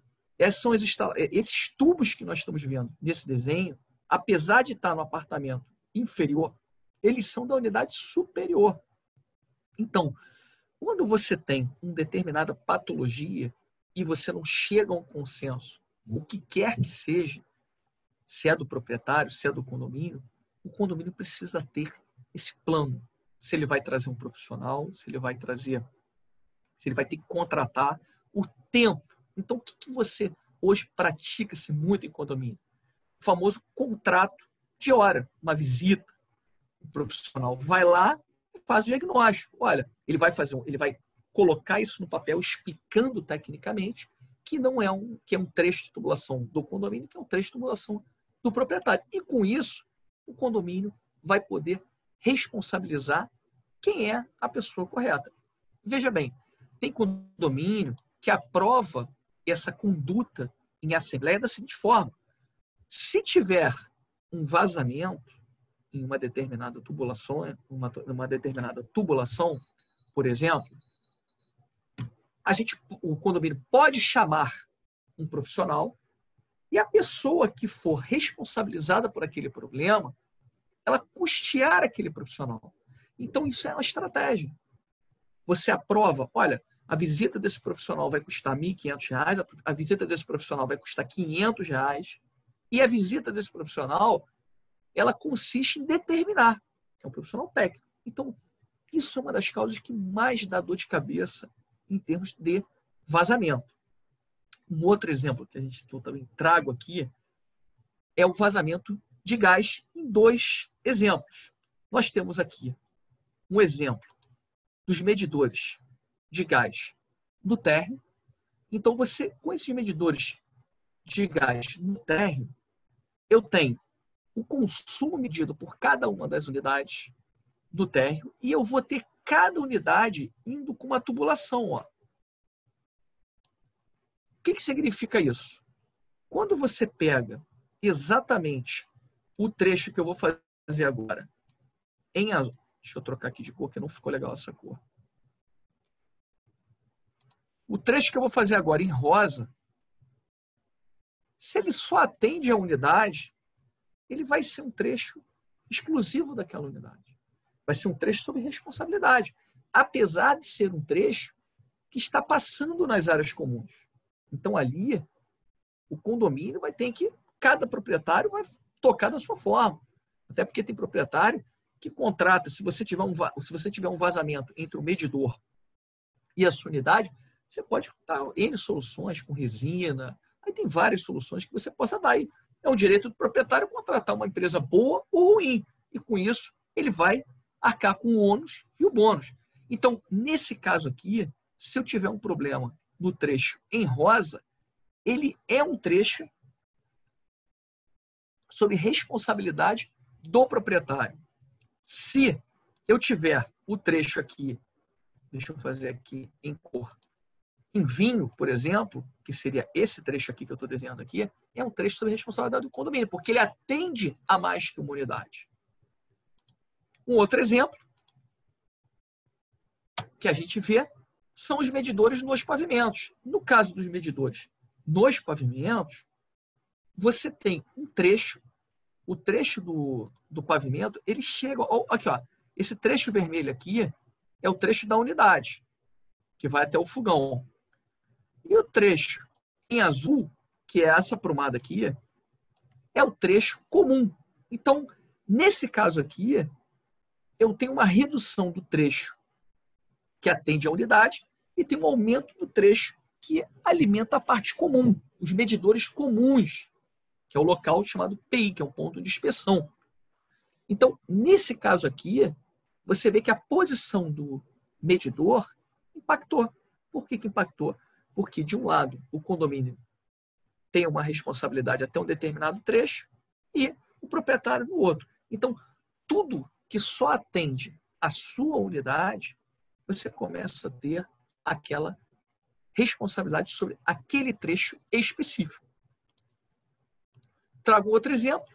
São esses tubos que nós estamos vendo nesse desenho, apesar de estar no apartamento inferior, eles são da unidade superior. Então, quando você tem uma determinada patologia e você não chega a um consenso, o que quer que seja, se é do proprietário, se é do condomínio, o condomínio precisa ter esse plano. Se ele vai trazer um profissional, se ele vai ter que contratar, o tempo. Então, o que você hoje pratica-se muito em condomínio? O famoso contrato de hora, uma visita. O profissional vai lá e faz o diagnóstico. Olha, ele vai colocar isso no papel explicando tecnicamente que é um trecho de tubulação do condomínio, que é um trecho de tubulação do proprietário. E com isso, o condomínio vai poder responsabilizar quem é a pessoa correta. Veja bem, tem condomínio que aprova essa conduta em assembleia da seguinte forma: se tiver um vazamento em uma determinada tubulação, por exemplo, o condomínio pode chamar um profissional e a pessoa que for responsabilizada por aquele problema, ela custear aquele profissional. Então, isso é uma estratégia. Você aprova, olha, a visita desse profissional vai custar R$ 1.500, a visita desse profissional vai custar R$ 500, e a visita desse profissional, ela consiste em determinar, que é um profissional técnico. Então, isso é uma das causas que mais dá dor de cabeça em termos de vazamento. Um outro exemplo que eu também trago aqui é o vazamento de gás em 2 exemplos. Nós temos aqui um exemplo dos medidores de gás no térreo. Então, com esses medidores de gás no térreo, eu tenho o consumo medido por cada uma das unidades do térreo e eu vou ter cada unidade indo com uma tubulação. Ó. O que significa isso? Quando você pega exatamente o trecho que eu vou fazer agora em azul, deixa eu trocar aqui de cor, que não ficou legal essa cor. O trecho que eu vou fazer agora em rosa, se ele só atende a unidade, ele vai ser um trecho exclusivo daquela unidade. Vai ser um trecho sob responsabilidade, apesar de ser um trecho que está passando nas áreas comuns. Então, ali, o condomínio vai ter que, cada proprietário vai tocar da sua forma. Até porque tem proprietário que contrata, se você tiver um vazamento entre o medidor e a sua unidade, você pode dar N soluções com resina. Aí tem várias soluções que você possa dar. Aí é o direito do proprietário contratar uma empresa boa ou ruim. E com isso, ele vai arcar com o ônus e o bônus. Então, nesse caso aqui, se eu tiver um problema no trecho em rosa, ele é um trecho sob responsabilidade do proprietário. Se eu tiver o trecho aqui, deixa eu fazer aqui em cor, em vinho, por exemplo, que seria esse trecho aqui que eu estou desenhando aqui, é um trecho sob responsabilidade do condomínio, porque ele atende a mais que uma unidade. Um outro exemplo que a gente vê são os medidores nos pavimentos. No caso dos medidores nos pavimentos, você tem um trecho, o trecho do pavimento, ele chega, aqui ó, esse trecho vermelho aqui é o trecho da unidade, que vai até o fogão. E o trecho em azul, que é essa aprumada aqui, é o trecho comum. Então, nesse caso aqui, eu tenho uma redução do trecho que atende à unidade e tem um aumento do trecho que alimenta a parte comum, os medidores comuns, que é o local chamado PI, que é um ponto de inspeção. Então, nesse caso aqui, você vê que a posição do medidor impactou. Por que impactou? Porque, de um lado, o condomínio tem uma responsabilidade até um determinado trecho e o proprietário no outro. Então, tudo que só atende a sua unidade, você começa a ter aquela responsabilidade sobre aquele trecho específico. Trago outro exemplo.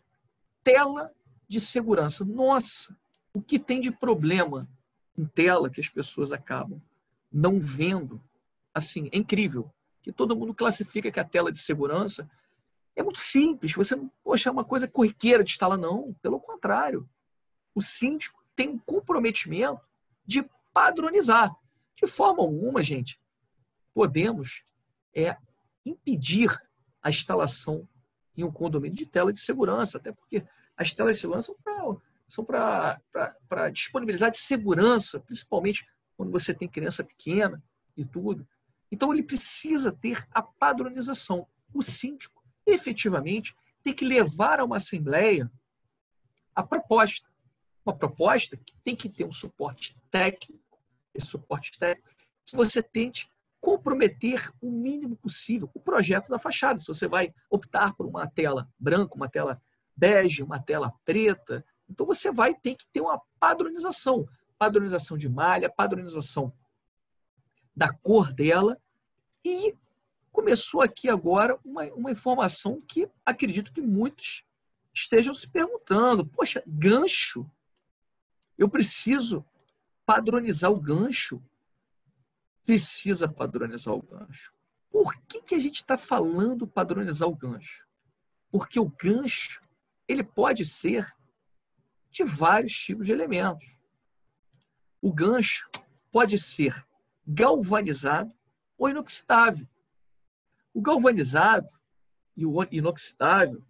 Tela de segurança. Nossa, o que tem de problema em tela que as pessoas acabam não vendo? Assim, é incrível. Que todo mundo classifica que a tela de segurança é muito simples. Você não, poxa, é uma coisa corriqueira de instalar. Não, pelo contrário. O síndico tem um comprometimento de padronizar. De forma alguma, gente, podemos impedir a instalação em um condomínio de tela de segurança, até porque as telas de segurança são para disponibilizar de segurança, principalmente quando você tem criança pequena e tudo. Então, ele precisa ter a padronização. O síndico, efetivamente, tem que levar a uma assembleia a proposta. Uma proposta que tem que ter um suporte técnico, esse suporte técnico, que você tente comprometer o mínimo possível o projeto da fachada. Se você vai optar por uma tela branca, uma tela bege, uma tela preta. Então, você vai ter que ter uma padronização. Padronização de malha, padronização da cor dela. E começou aqui agora uma informação que acredito que muitos estejam se perguntando. Poxa, gancho? Eu preciso padronizar o gancho? Precisa padronizar o gancho. Por que a gente está falando padronizar o gancho? Porque o gancho ele pode ser de vários tipos de elementos. O gancho pode ser galvanizado ou inoxidável. O galvanizado e o inoxidável,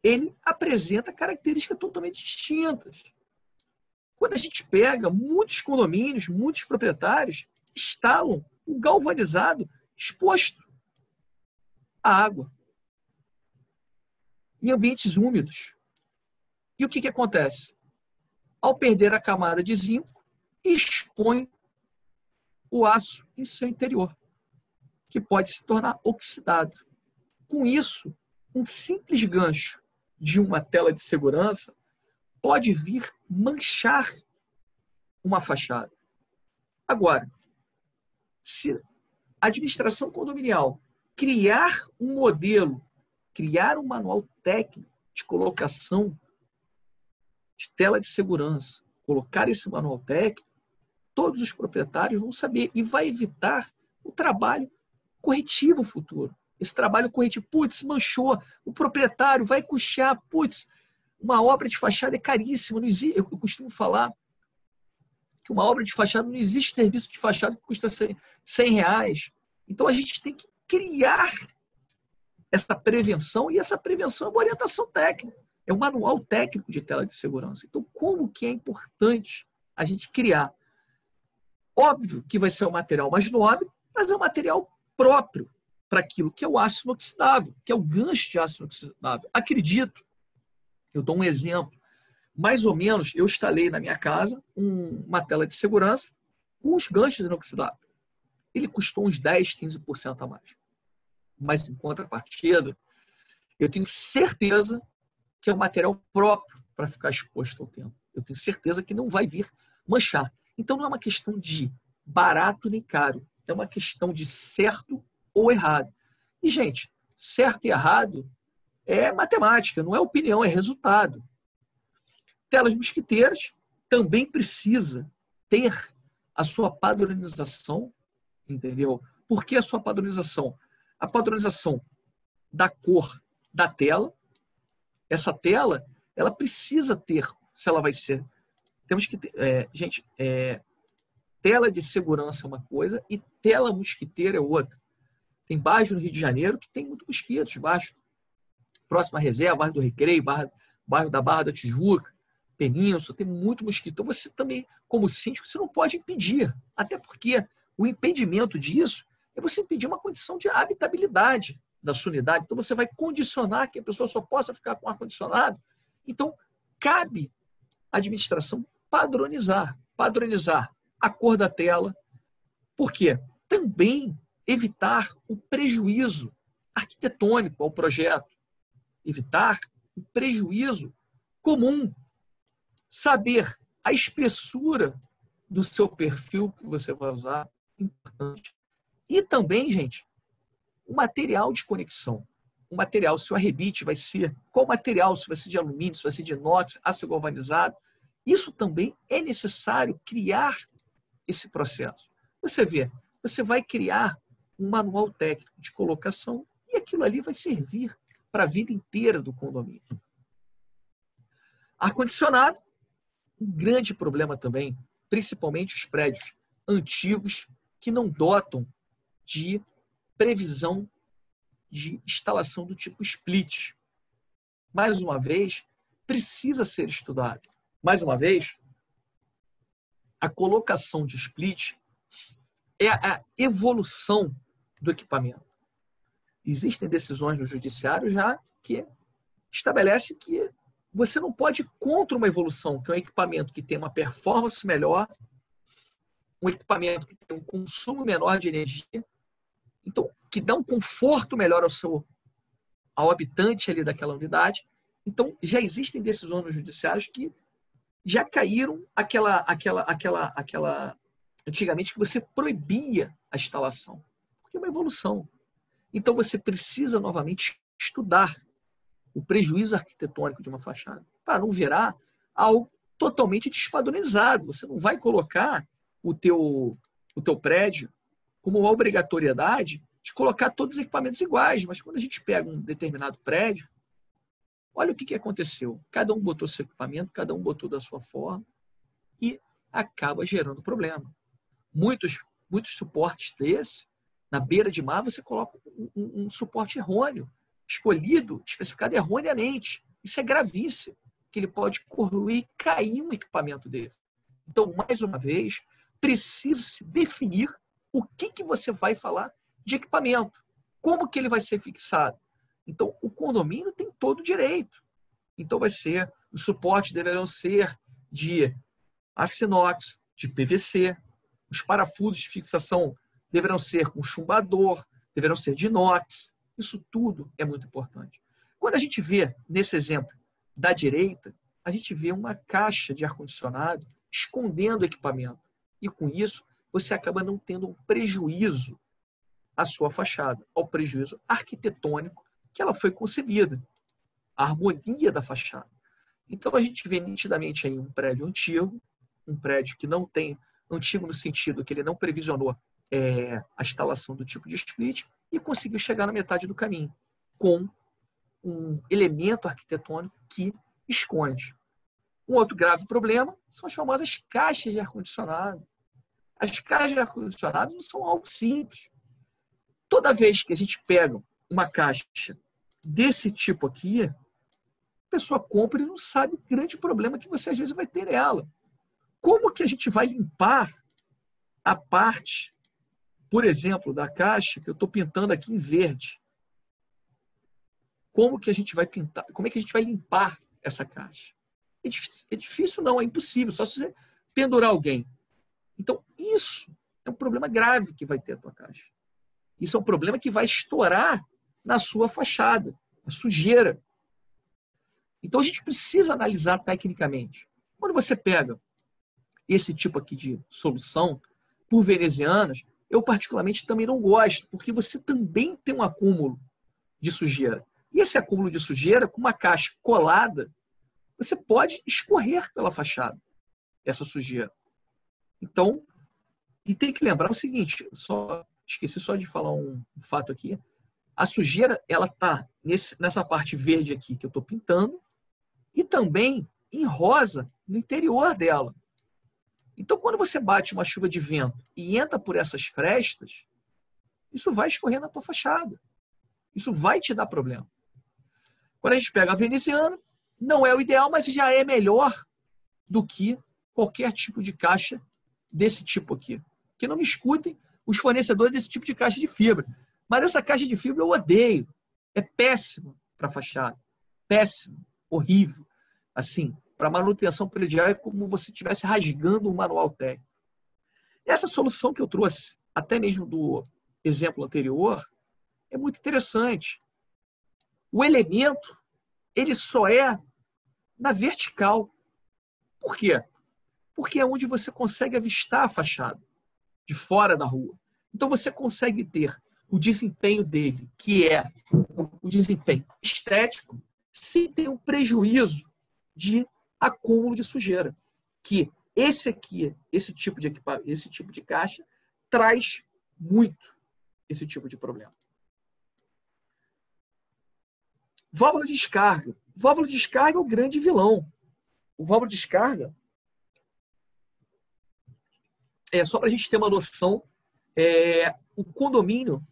ele apresenta características totalmente distintas. Quando a gente pega muitos condomínios, muitos proprietários instalam o galvanizado exposto à água, em ambientes úmidos. E o que acontece? Ao perder a camada de zinco, expõe o aço em seu interior, que pode se tornar oxidado. Com isso, um simples gancho de uma tela de segurança pode vir manchar uma fachada. Agora, se a administração condominial criar um modelo, criar um manual técnico de colocação de tela de segurança, colocar esse manual técnico, todos os proprietários vão saber e vai evitar o trabalho corretivo futuro. Esse trabalho corretivo, putz, manchou, o proprietário vai custear, putz, uma obra de fachada é caríssima. Não existe, eu costumo falar que uma obra de fachada não existe serviço de fachada que custa R$100. Então a gente tem que criar essa prevenção, e essa prevenção é uma orientação técnica. É um manual técnico de tela de segurança. Então, como que é importante a gente criar? Óbvio que vai ser um material mais nobre, mas é um material próprio para aquilo que é o aço inoxidável, que é o gancho de aço inoxidável. Acredito, eu dou um exemplo, mais ou menos eu instalei na minha casa uma tela de segurança com os ganchos inoxidáveis. Ele custou uns 10, 15% a mais. Mas em contrapartida, eu tenho certeza que é um material próprio para ficar exposto ao tempo. Eu tenho certeza que não vai vir manchar. Então não é uma questão de barato nem caro, é uma questão de certo ou errado. E, gente, certo e errado é matemática, não é opinião, é resultado. Telas mosquiteiras também precisa ter a sua padronização, entendeu? Por que a sua padronização? A padronização da cor da tela. Essa tela, ela precisa ter, se ela vai ser... Temos que ter... tela de segurança é uma coisa e tela mosquiteira é outra. Tem bairros no Rio de Janeiro que tem muitos mosquitos, baixo, próximo à reserva, bairro do Recreio, bairro da Barra da Tijuca, Península, tem muito mosquito. Então você também, como síndico, você não pode impedir, até porque o impedimento disso é você impedir uma condição de habitabilidade da sua unidade. Então você vai condicionar que a pessoa só possa ficar com ar-condicionado. Então, cabe à administração padronizar a cor da tela. Por quê? Também evitar o prejuízo arquitetônico ao projeto. Evitar o prejuízo comum. Saber a espessura do seu perfil que você vai usar, importante. E também, gente, o material de conexão. O material, se o arrebite vai ser... Qual material? Se vai ser de alumínio, se vai ser de inox, aço galvanizado. Isso também é necessário criar esse processo. Você vê, você vai criar um manual técnico de colocação e aquilo ali vai servir para a vida inteira do condomínio. Ar-condicionado, um grande problema também, principalmente os prédios antigos que não dotam de previsão de instalação do tipo split. Mais uma vez, precisa ser estudado. Mais uma vez, a colocação de split é a evolução do equipamento. Existem decisões no judiciário já que estabelece que você não pode ir contra uma evolução, que é um equipamento que tem uma performance melhor, um equipamento que tem um consumo menor de energia, então, que dá um conforto melhor ao habitante ali daquela unidade, Então, já existem decisões judiciárias que já caíram antigamente que você proibia a instalação, porque é uma evolução. Então, você precisa novamente estudar o prejuízo arquitetônico de uma fachada, para não virar algo totalmente despadronizado. Você não vai colocar o teu prédio como uma obrigatoriedade de colocar todos os equipamentos iguais, mas quando a gente pega um determinado prédio, olha o que aconteceu. Cada um botou seu equipamento, cada um botou da sua forma e acaba gerando problema. Muitos suportes desse, na beira de mar, você coloca um suporte errôneo, escolhido, especificado erroneamente. Isso é gravíssimo, que ele pode corroer e cair um equipamento desse. Então, mais uma vez, precisa se definir o que você vai falar de equipamento, como que ele vai ser fixado. Então, o condomínio tem todo o direito. Então, os suportes deverão ser de aço inox, de PVC, os parafusos de fixação deverão ser com chumbador, deverão ser de inox. Isso tudo é muito importante. Quando a gente vê, nesse exemplo da direita, a gente vê uma caixa de ar-condicionado escondendo o equipamento. E com isso, você acaba não tendo um prejuízo à sua fachada, ao prejuízo arquitetônico que ela foi concebida, a harmonia da fachada. Então, a gente vê nitidamente aí um prédio antigo, um prédio que não tem, antigo no sentido que ele não previsionou a instalação do tipo de split e conseguiu chegar na metade do caminho, com um elemento arquitetônico que esconde. Um outro grave problema são as famosas caixas de ar-condicionado. As caixas de ar-condicionado não são algo simples. Toda vez que a gente pega uma caixa desse tipo aqui, a pessoa compra e não sabe o grande problema que você às vezes vai ter nela. Como que a gente vai limpar a parte, por exemplo, da caixa que eu estou pintando aqui em verde? Como que a gente vai pintar? Como é que a gente vai limpar essa caixa? É difícil não, é impossível, só se você pendurar alguém. Então, isso é um problema grave que vai ter a tua caixa. Isso é um problema que vai estourar na sua fachada, a sujeira. Então, a gente precisa analisar tecnicamente. Quando você pega esse tipo aqui de solução, por venezianas, eu particularmente também não gosto, porque você também tem um acúmulo de sujeira. E esse acúmulo de sujeira, com uma caixa colada, você pode escorrer pela fachada essa sujeira. Então, e tem que lembrar o seguinte, esqueci só de falar um fato aqui. A sujeira, ela está nessa parte verde aqui que eu estou pintando e também em rosa no interior dela. Então, quando você bate uma chuva de vento e entra por essas frestas, isso vai escorrer na tua fachada. Isso vai te dar problema. Quando a gente pega a veneziana, não é o ideal, mas já é melhor do que qualquer tipo de caixa desse tipo aqui. Que não me escutem os fornecedores desse tipo de caixa de fibra. Mas essa caixa de fibra eu odeio. É péssimo para fachada. Péssimo. Horrível. Assim, para manutenção predial é como se estivesse rasgando um manual técnico. Essa solução que eu trouxe, até mesmo do exemplo anterior, é muito interessante. O elemento, ele só é na vertical. Por quê? Porque é onde você consegue avistar a fachada, de fora da rua. Então você consegue ter o desempenho dele, que é o desempenho estético, sem ter um prejuízo de acúmulo de sujeira. Que esse tipo de caixa, traz muito esse tipo de problema. Válvula de descarga. Válvula de descarga é o grande vilão. O válvula de descarga, só para a gente ter uma noção, o condomínio,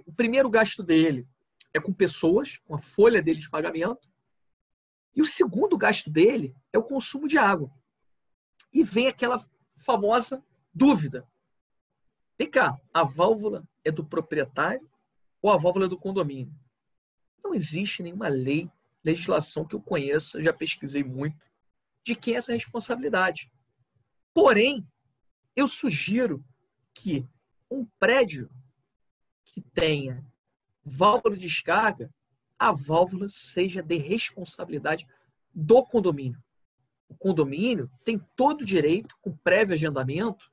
o primeiro gasto dele é com pessoas, com a folha dele de pagamento, e o segundo gasto dele é o consumo de água. E vem aquela famosa dúvida. Vem cá, a válvula é do proprietário ou a válvula é do condomínio? Não existe nenhuma legislação que eu conheça, já pesquisei muito, de quem é essa responsabilidade. Porém, eu sugiro que um prédio que tenha válvula de descarga, a válvula seja de responsabilidade do condomínio. O condomínio tem todo o direito, com prévio agendamento,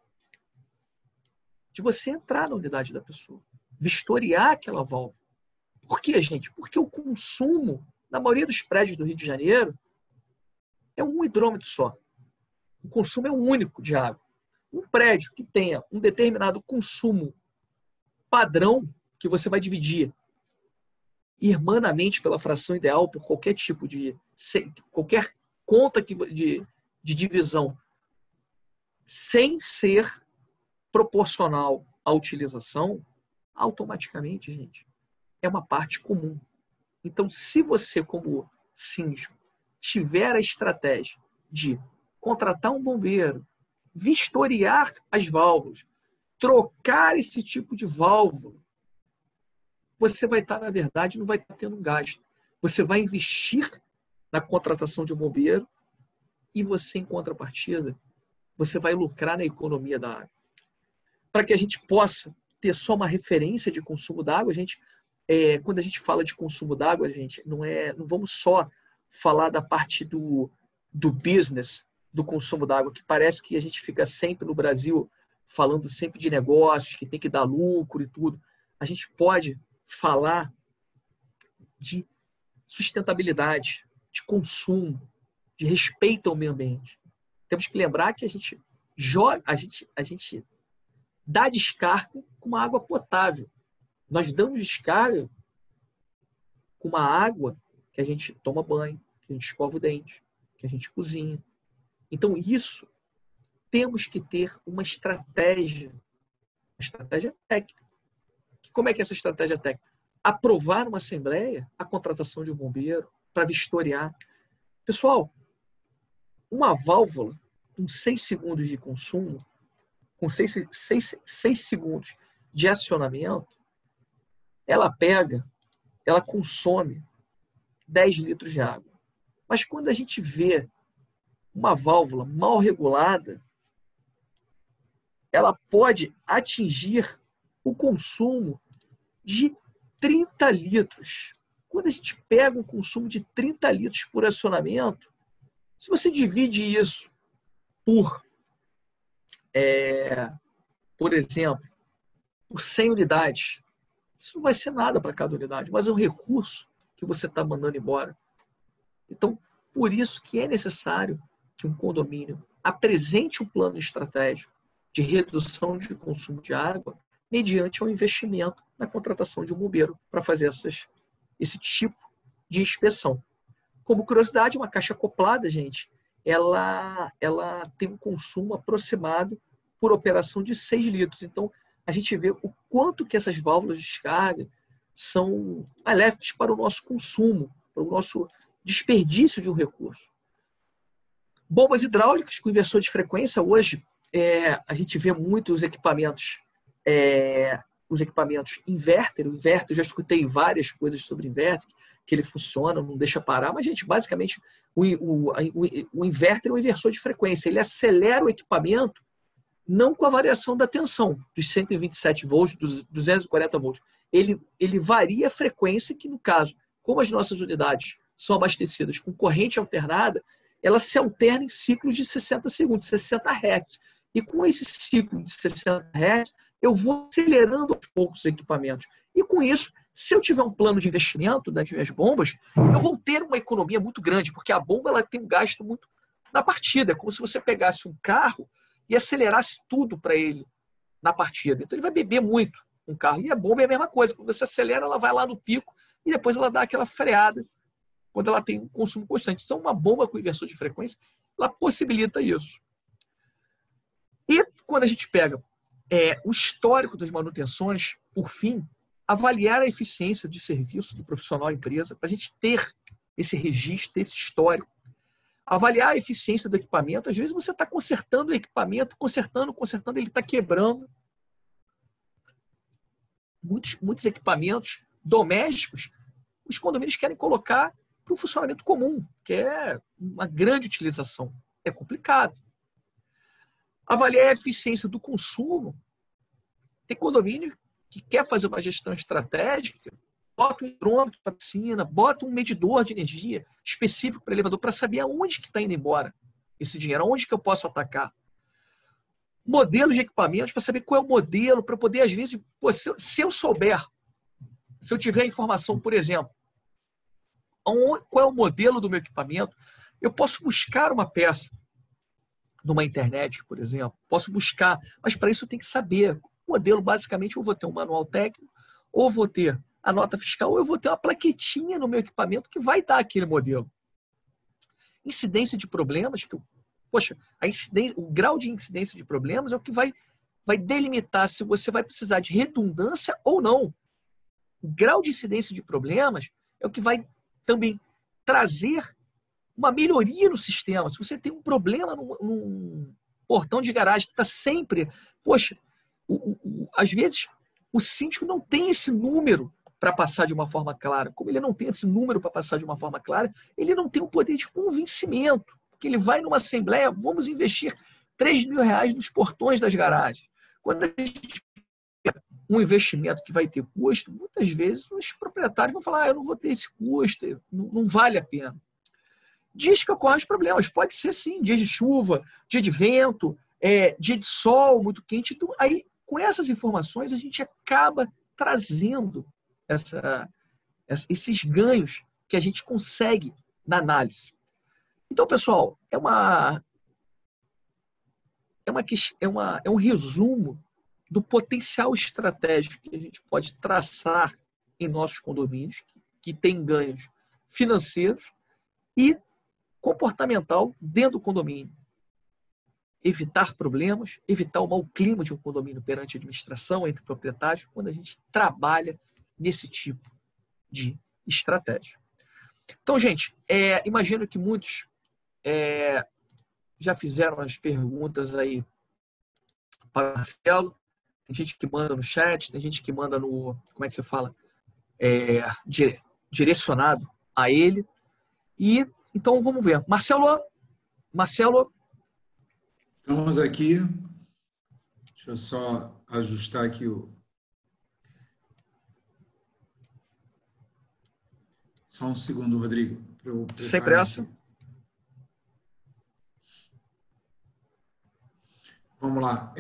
de você entrar na unidade da pessoa, vistoriar aquela válvula. Por quê, gente? Porque o consumo, na maioria dos prédios do Rio de Janeiro, é um hidrômetro só. O consumo é único de água. Um prédio que tenha um determinado consumo padrão, que você vai dividir irmanamente pela fração ideal, por qualquer tipo de... qualquer conta de divisão, sem ser proporcional à utilização, automaticamente, gente, é uma parte comum. Então, se você, como síndico, tiver a estratégia de contratar um bombeiro, vistoriar as válvulas, trocar esse tipo de válvula, você vai estar, na verdade, não vai estar tendo um gasto. Você vai investir na contratação de um bombeiro e você, em contrapartida, você vai lucrar na economia da água. Para que a gente possa ter só uma referência de consumo d'água, quando a gente fala de consumo d'água, gente, não vamos só falar da parte do business do consumo d'água, que parece que a gente fica sempre no Brasil falando sempre de negócios, que tem que dar lucro e tudo. A gente pode falar de sustentabilidade, de consumo, de respeito ao meio ambiente. Temos que lembrar que a gente dá descarga com uma água potável. Nós damos descarga com uma água que a gente toma banho, que a gente escova o dente, que a gente cozinha. Então, isso, temos que ter uma estratégia técnica. Como é que é essa estratégia técnica? Aprovar numa assembleia a contratação de um bombeiro para vistoriar. Pessoal, uma válvula com 6 segundos de consumo, com 6 segundos de acionamento, ela consome 10 litros de água. Mas quando a gente vê uma válvula mal regulada, ela pode atingir o consumo de 30 litros. Quando a gente pega um consumo de 30 litros por acionamento, se você divide isso por exemplo, por 100 unidades, isso não vai ser nada para cada unidade, mas é um recurso que você está mandando embora. Então, por isso que é necessário que um condomínio apresente um plano estratégico de redução de consumo de água mediante um investimento na contratação de um bombeiro para fazer esse tipo de inspeção. Como curiosidade, uma caixa acoplada, gente, ela tem um consumo aproximado por operação de 6 litros. Então, a gente vê o quanto que essas válvulas de descarga são maléficas para o nosso consumo, para o nosso desperdício de um recurso. Bombas hidráulicas com inversor de frequência. Hoje, a gente vê muitos equipamentos, os equipamentos inverter. O inverter, eu já escutei várias coisas sobre inverter, que ele funciona, não deixa parar, mas, gente, basicamente, o inverter é um inversor de frequência. Ele acelera o equipamento não com a variação da tensão, dos 127 volts, dos 240 volts. Ele varia a frequência que, no caso, como as nossas unidades são abastecidas com corrente alternada, ela se alterna em ciclos de 60 segundos, 60 Hz. E com esse ciclo de 60 Hz, eu vou acelerando aos poucos os equipamentos. E com isso, se eu tiver um plano de investimento das minhas bombas, eu vou ter uma economia muito grande, porque a bomba ela tem um gasto muito na partida. É como se você pegasse um carro e acelerasse tudo para ele na partida. Então ele vai beber muito um carro. E a bomba é a mesma coisa. Quando você acelera, ela vai lá no pico e depois ela dá aquela freada quando ela tem um consumo constante. Então uma bomba com inversor de frequência, ela possibilita isso. E quando a gente pega o histórico das manutenções, por fim, avaliar a eficiência de serviço do profissional empresa, para a gente ter esse registro, esse histórico. Avaliar a eficiência do equipamento. Às vezes você está consertando o equipamento, consertando, ele está quebrando. Muitos equipamentos domésticos, os condomínios querem colocar para o funcionamento comum, que é uma grande utilização. É complicado. Avaliar a eficiência do consumo. Tem condomínio que quer fazer uma gestão estratégica bota um hidrômetro para a piscina, bota um medidor de energia específico para elevador para saber aonde que está indo embora esse dinheiro, aonde que eu posso atacar. Modelos de equipamentos para saber qual é o modelo, para poder, às vezes, pô, se eu souber, se eu tiver informação, por exemplo, qual é o modelo do meu equipamento, eu posso buscar uma peça numa internet, por exemplo, posso buscar, mas para isso eu tenho que saber. O modelo, basicamente, eu vou ter um manual técnico, ou vou ter a nota fiscal, ou eu vou ter uma plaquetinha no meu equipamento que vai dar aquele modelo. Incidência de problemas, poxa, o grau de incidência de problemas é o que vai delimitar se você vai precisar de redundância ou não. O grau de incidência de problemas é o que vai também trazer uma melhoria no sistema. Se você tem um problema num portão de garagem que está sempre... Poxa, às vezes o síndico não tem esse número para passar de uma forma clara. Como ele não tem esse número para passar de uma forma clara, ele não tem o poder de convencimento. Porque ele vai numa assembleia, vamos investir R$3.000 nos portões das garagens. Quando a gente pega um investimento que vai ter custo, muitas vezes os proprietários vão falar, eu não vou ter esse custo, não vale a pena. Dias que ocorrem os problemas, pode ser sim, dias de chuva, dia de vento, dia de sol muito quente. Então, aí, com essas informações, a gente acaba trazendo esses ganhos que a gente consegue na análise. Então, pessoal, é um resumo do potencial estratégico que a gente pode traçar em nossos condomínios, que tem ganhos financeiros e comportamental dentro do condomínio. Evitar problemas, evitar o mau clima de um condomínio perante a administração, entre proprietários, quando a gente trabalha nesse tipo de estratégia. Então, gente, imagino que muitos já fizeram as perguntas aí para o Marcelo. Tem gente que manda no chat, tem gente que manda no, como é que você fala? Direcionado a ele. E, então, vamos ver. Marcelo, estamos aqui. Deixa eu só ajustar aqui Só um segundo, Rodrigo. Sem pressa. Vamos lá.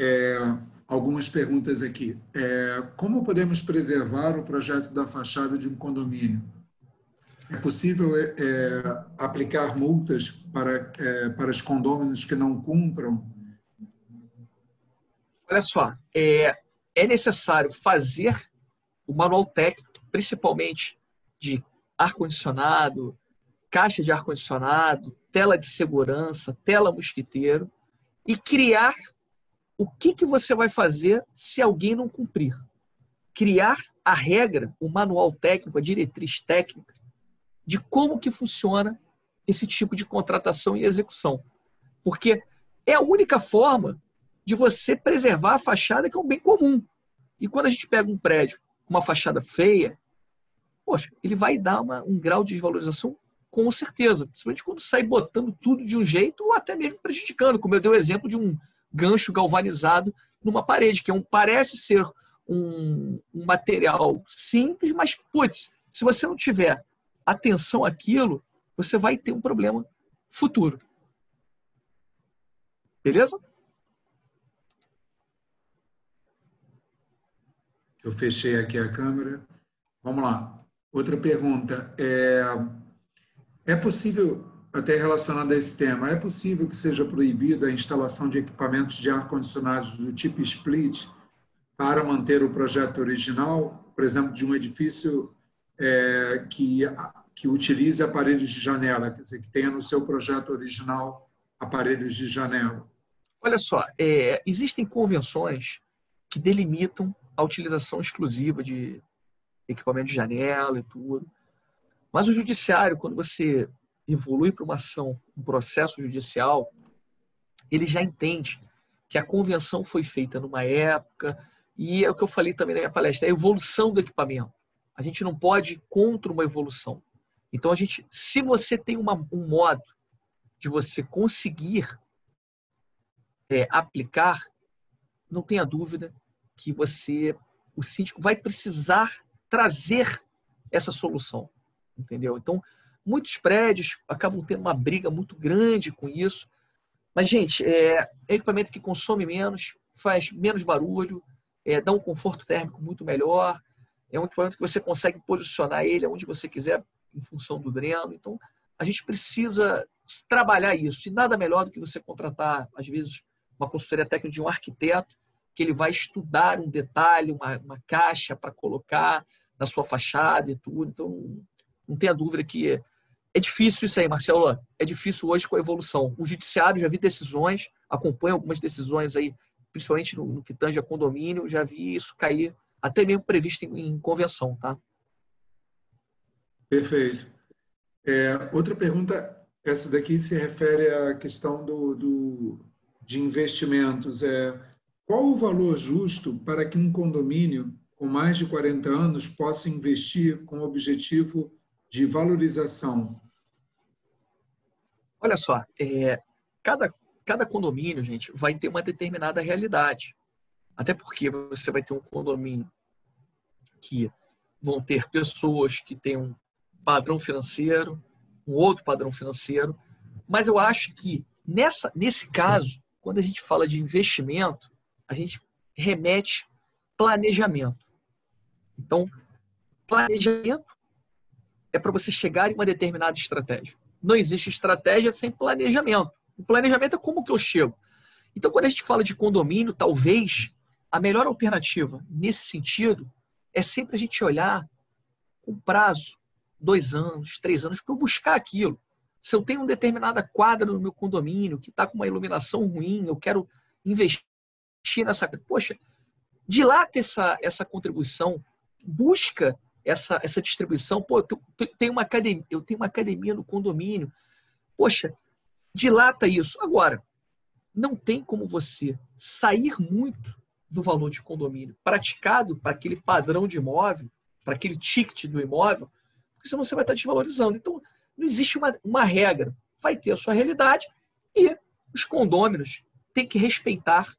Algumas perguntas aqui. Como podemos preservar o projeto da fachada de um condomínio? É possível aplicar multas para os condôminos que não cumpram? Olha só, é necessário fazer o manual técnico, principalmente de ar-condicionado, caixa de ar-condicionado, tela de segurança, tela mosquiteiro, e criar o que você vai fazer se alguém não cumprir. Criar a regra, o manual técnico, a diretriz técnica, de como que funciona esse tipo de contratação e execução. Porque é a única forma de você preservar a fachada, que é um bem comum. E quando a gente pega um prédio com uma fachada feia, poxa, ele vai dar um grau de desvalorização com certeza. Principalmente quando sai botando tudo de um jeito ou até mesmo prejudicando, como eu dei o exemplo de um gancho galvanizado numa parede, que parece ser um material simples, mas, putz, se você não tiver atenção àquilo, você vai ter um problema futuro. Beleza? Eu fechei aqui a câmera. Vamos lá. Outra pergunta. É possível, até relacionado a esse tema, é possível que seja proibida a instalação de equipamentos de ar-condicionados do tipo split para manter o projeto original, por exemplo, de um edifício que utilize aparelhos de janela, quer dizer, que tenha no seu projeto original aparelhos de janela? Olha só, existem convenções que delimitam a utilização exclusiva de equipamento de janela e tudo. Mas o judiciário, quando você evolui para uma ação, um processo judicial, ele já entende que a convenção foi feita numa época, e é o que eu falei também na minha palestra, é a evolução do equipamento. A gente não pode ir contra uma evolução. Então, se você tem um modo de você conseguir aplicar, não tenha dúvida que o síndico vai precisar trazer essa solução, entendeu? Então, muitos prédios acabam tendo uma briga muito grande com isso. Mas, gente, é equipamento que consome menos, faz menos barulho, dá um conforto térmico muito melhor. É um equipamento que você consegue posicionar ele onde você quiser, em função do dreno. Então, a gente precisa trabalhar isso. E nada melhor do que você contratar, às vezes, uma consultoria técnica de um arquiteto, que ele vai estudar um detalhe, uma caixa para colocar na sua fachada e tudo. Então, não tenha dúvida que é difícil isso aí, Marcelo. É difícil hoje com a evolução. O judiciário, já vi decisões, acompanho algumas decisões aí, principalmente no que tange a condomínio, já vi isso cair, até mesmo previsto em convenção, tá? Perfeito. Outra pergunta, essa daqui se refere à questão de investimentos. Qual o valor justo para que um condomínio com mais de 40 anos possa investir com o objetivo de valorização? Olha só, cada condomínio, gente, vai ter uma determinada realidade. Até porque você vai ter um condomínio que vão ter pessoas que têm um padrão financeiro, um outro padrão financeiro. Mas eu acho que, nesse caso, quando a gente fala de investimento, a gente remete planejamento. Então, planejamento é para você chegar em uma determinada estratégia. Não existe estratégia sem planejamento. O planejamento é como que eu chego. Então, quando a gente fala de condomínio, talvez a melhor alternativa nesse sentido é sempre a gente olhar com prazo, 2 anos, 3 anos, para eu buscar aquilo. Se eu tenho uma determinada quadra no meu condomínio que está com uma iluminação ruim, eu quero investir nessa... Poxa, dilata essa contribuição, busca essa distribuição. Pô, eu tenho uma academia no condomínio. Poxa, dilata isso. Agora, não tem como você sair muito do valor de condomínio praticado para aquele padrão de imóvel, para aquele ticket do imóvel, porque senão você vai estar desvalorizando. Então, não existe uma regra. Vai ter a sua realidade e os condôminos têm que respeitar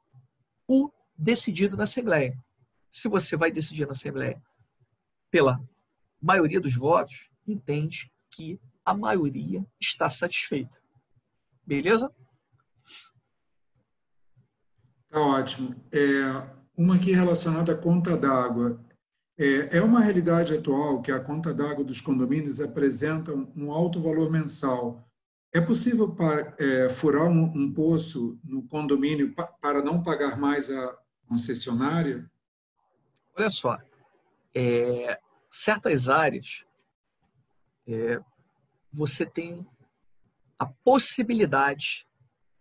o decidido na Assembleia. Se você vai decidir na Assembleia pela maioria dos votos, entende que a maioria está satisfeita. Beleza? Tá ótimo. Uma aqui relacionada à conta d'água. É uma realidade atual que a conta d'água dos condomínios apresenta um alto valor mensal. É possível furar um poço no condomínio para não pagar mais a concessionária? Olha só, certas áreas você tem a possibilidade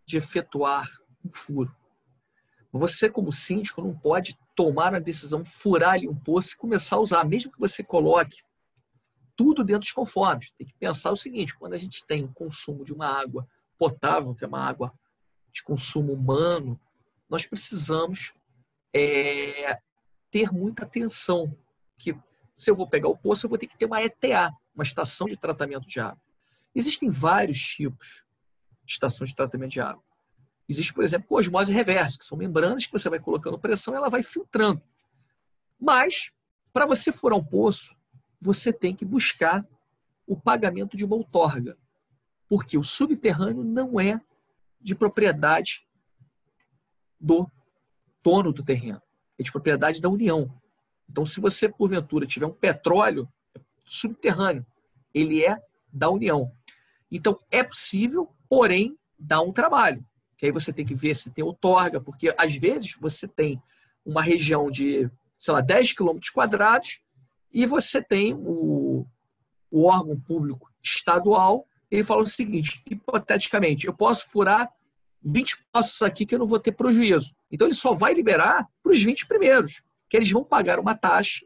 de efetuar um furo. Você, como síndico, não pode tomar a decisão, furar ali um poço e começar a usar, mesmo que você coloque tudo dentro dos conformes. Tem que pensar o seguinte, quando a gente tem consumo de uma água potável, que é uma água de consumo humano, nós precisamos ter muita atenção, que se eu vou pegar o poço, eu vou ter que ter uma ETA, uma estação de tratamento de água. Existem vários tipos de estação de tratamento de água. Existe, por exemplo, a osmose reversa, que são membranas que você vai colocando pressão e ela vai filtrando. Mas, para você furar um poço, você tem que buscar o pagamento de uma outorga, porque o subterrâneo não é de propriedade do dono do terreno, é de propriedade da União. Então, se você, porventura, tiver um petróleo subterrâneo, ele é da União. Então, é possível, porém, dá um trabalho. Que aí você tem que ver se tem outorga, porque às vezes você tem uma região de, sei lá, 10 quilômetros quadrados e você tem o órgão público estadual, ele fala o seguinte, hipoteticamente, eu posso furar 20 poços aqui que eu não vou ter prejuízo. Então ele só vai liberar para os 20 primeiros, que eles vão pagar uma taxa,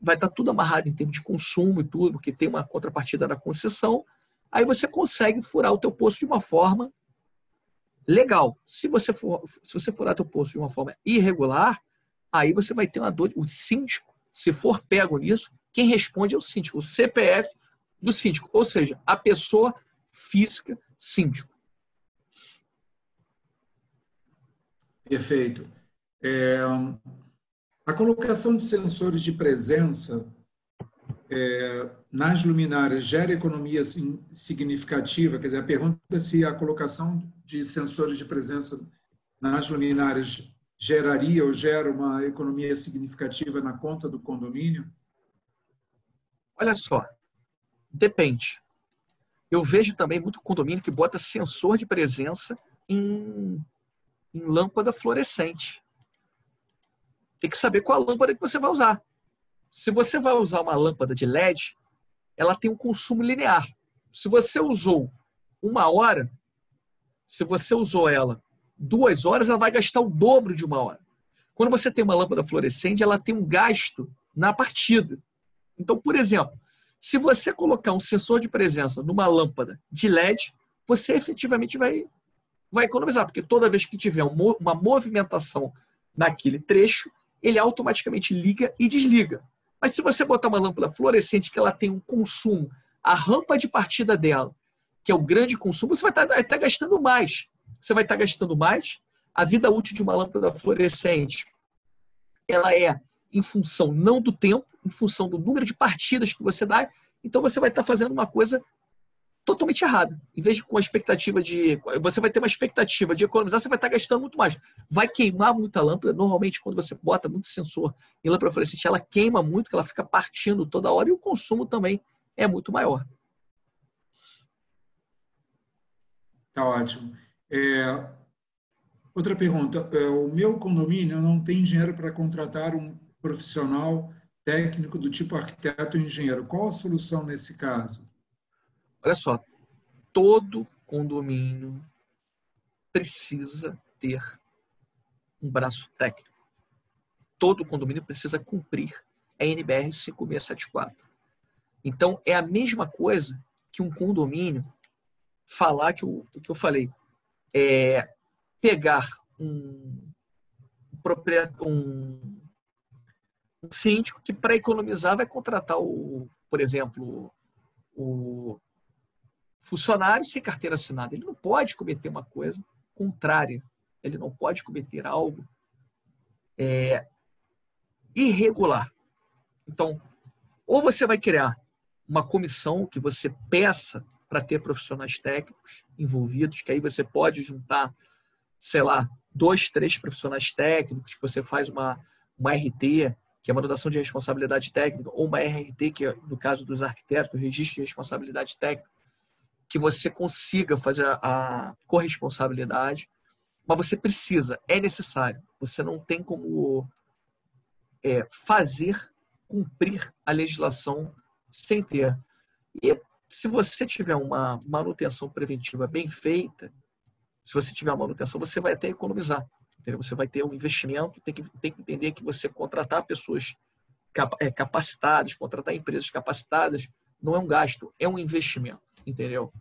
vai estar tudo amarrado em termos de consumo e tudo, porque tem uma contrapartida na concessão, aí você consegue furar o teu poço de uma forma legal. Se você furar teu poço de uma forma irregular, aí você vai ter uma dor. O síndico, se for pego nisso, quem responde é o síndico, o CPF do síndico, ou seja, a pessoa física síndico. Perfeito. A colocação de sensores de presença nas luminárias gera economia significativa? Quer dizer, a pergunta é se a colocação de sensores de presença nas luminárias geraria ou gera uma economia significativa na conta do condomínio? Olha só, depende. Eu vejo também muito condomínio que bota sensor de presença em lâmpada fluorescente. Tem que saber qual lâmpada que você vai usar. Se você vai usar uma lâmpada de LED, ela tem um consumo linear. Se você usou 1 hora, se você usou ela 2 horas, ela vai gastar o dobro de 1 hora. Quando você tem uma lâmpada fluorescente, ela tem um gasto na partida. Então, por exemplo, se você colocar um sensor de presença numa lâmpada de LED, você efetivamente vai economizar, porque toda vez que tiver uma movimentação naquele trecho, ele automaticamente liga e desliga. Mas se você botar uma lâmpada fluorescente que ela tem um consumo, a rampa de partida dela, que é o grande consumo, você vai estar gastando mais. Você vai estar gastando mais. A vida útil de uma lâmpada fluorescente, ela é em função não do tempo, em função do número de partidas que você dá. Então você vai estar fazendo uma coisa totalmente errada. Em vez de com a expectativa de... Você vai ter uma expectativa de economizar, você vai estar gastando muito mais. Vai queimar muita lâmpada. Normalmente, quando você bota muito sensor em lâmpada fluorescente, ela queima muito, que ela fica partindo toda hora, e o consumo também é muito maior. Tá ótimo. Outra pergunta. O meu condomínio não tem engenheiro para contratar um profissional técnico do tipo arquiteto ou engenheiro. Qual a solução nesse caso? Olha só, todo condomínio precisa ter um braço técnico. Todo condomínio precisa cumprir a NBR 5674. Então, é a mesma coisa que um condomínio falar que eu falei. Pegar um síndico que, para economizar, vai contratar, por exemplo, o funcionário sem carteira assinada. Ele não pode cometer uma coisa contrária. Ele não pode cometer algo irregular. Então, ou você vai criar uma comissão que você peça para ter profissionais técnicos envolvidos, que aí você pode juntar, sei lá, 2, 3 profissionais técnicos, que você faz uma RT, que é a manutenção de responsabilidade técnica, ou uma RRT, que é, no caso dos arquitetos, o registro de responsabilidade técnica, que você consiga fazer a corresponsabilidade, mas você precisa, é necessário, você não tem como cumprir a legislação sem ter. E se você tiver uma manutenção preventiva bem feita, se você tiver uma manutenção, você vai até economizar. Entendeu? Você vai ter um investimento, tem que entender que você contratar pessoas capacitadas, contratar empresas capacitadas, não é um gasto, é um investimento. Entendeu?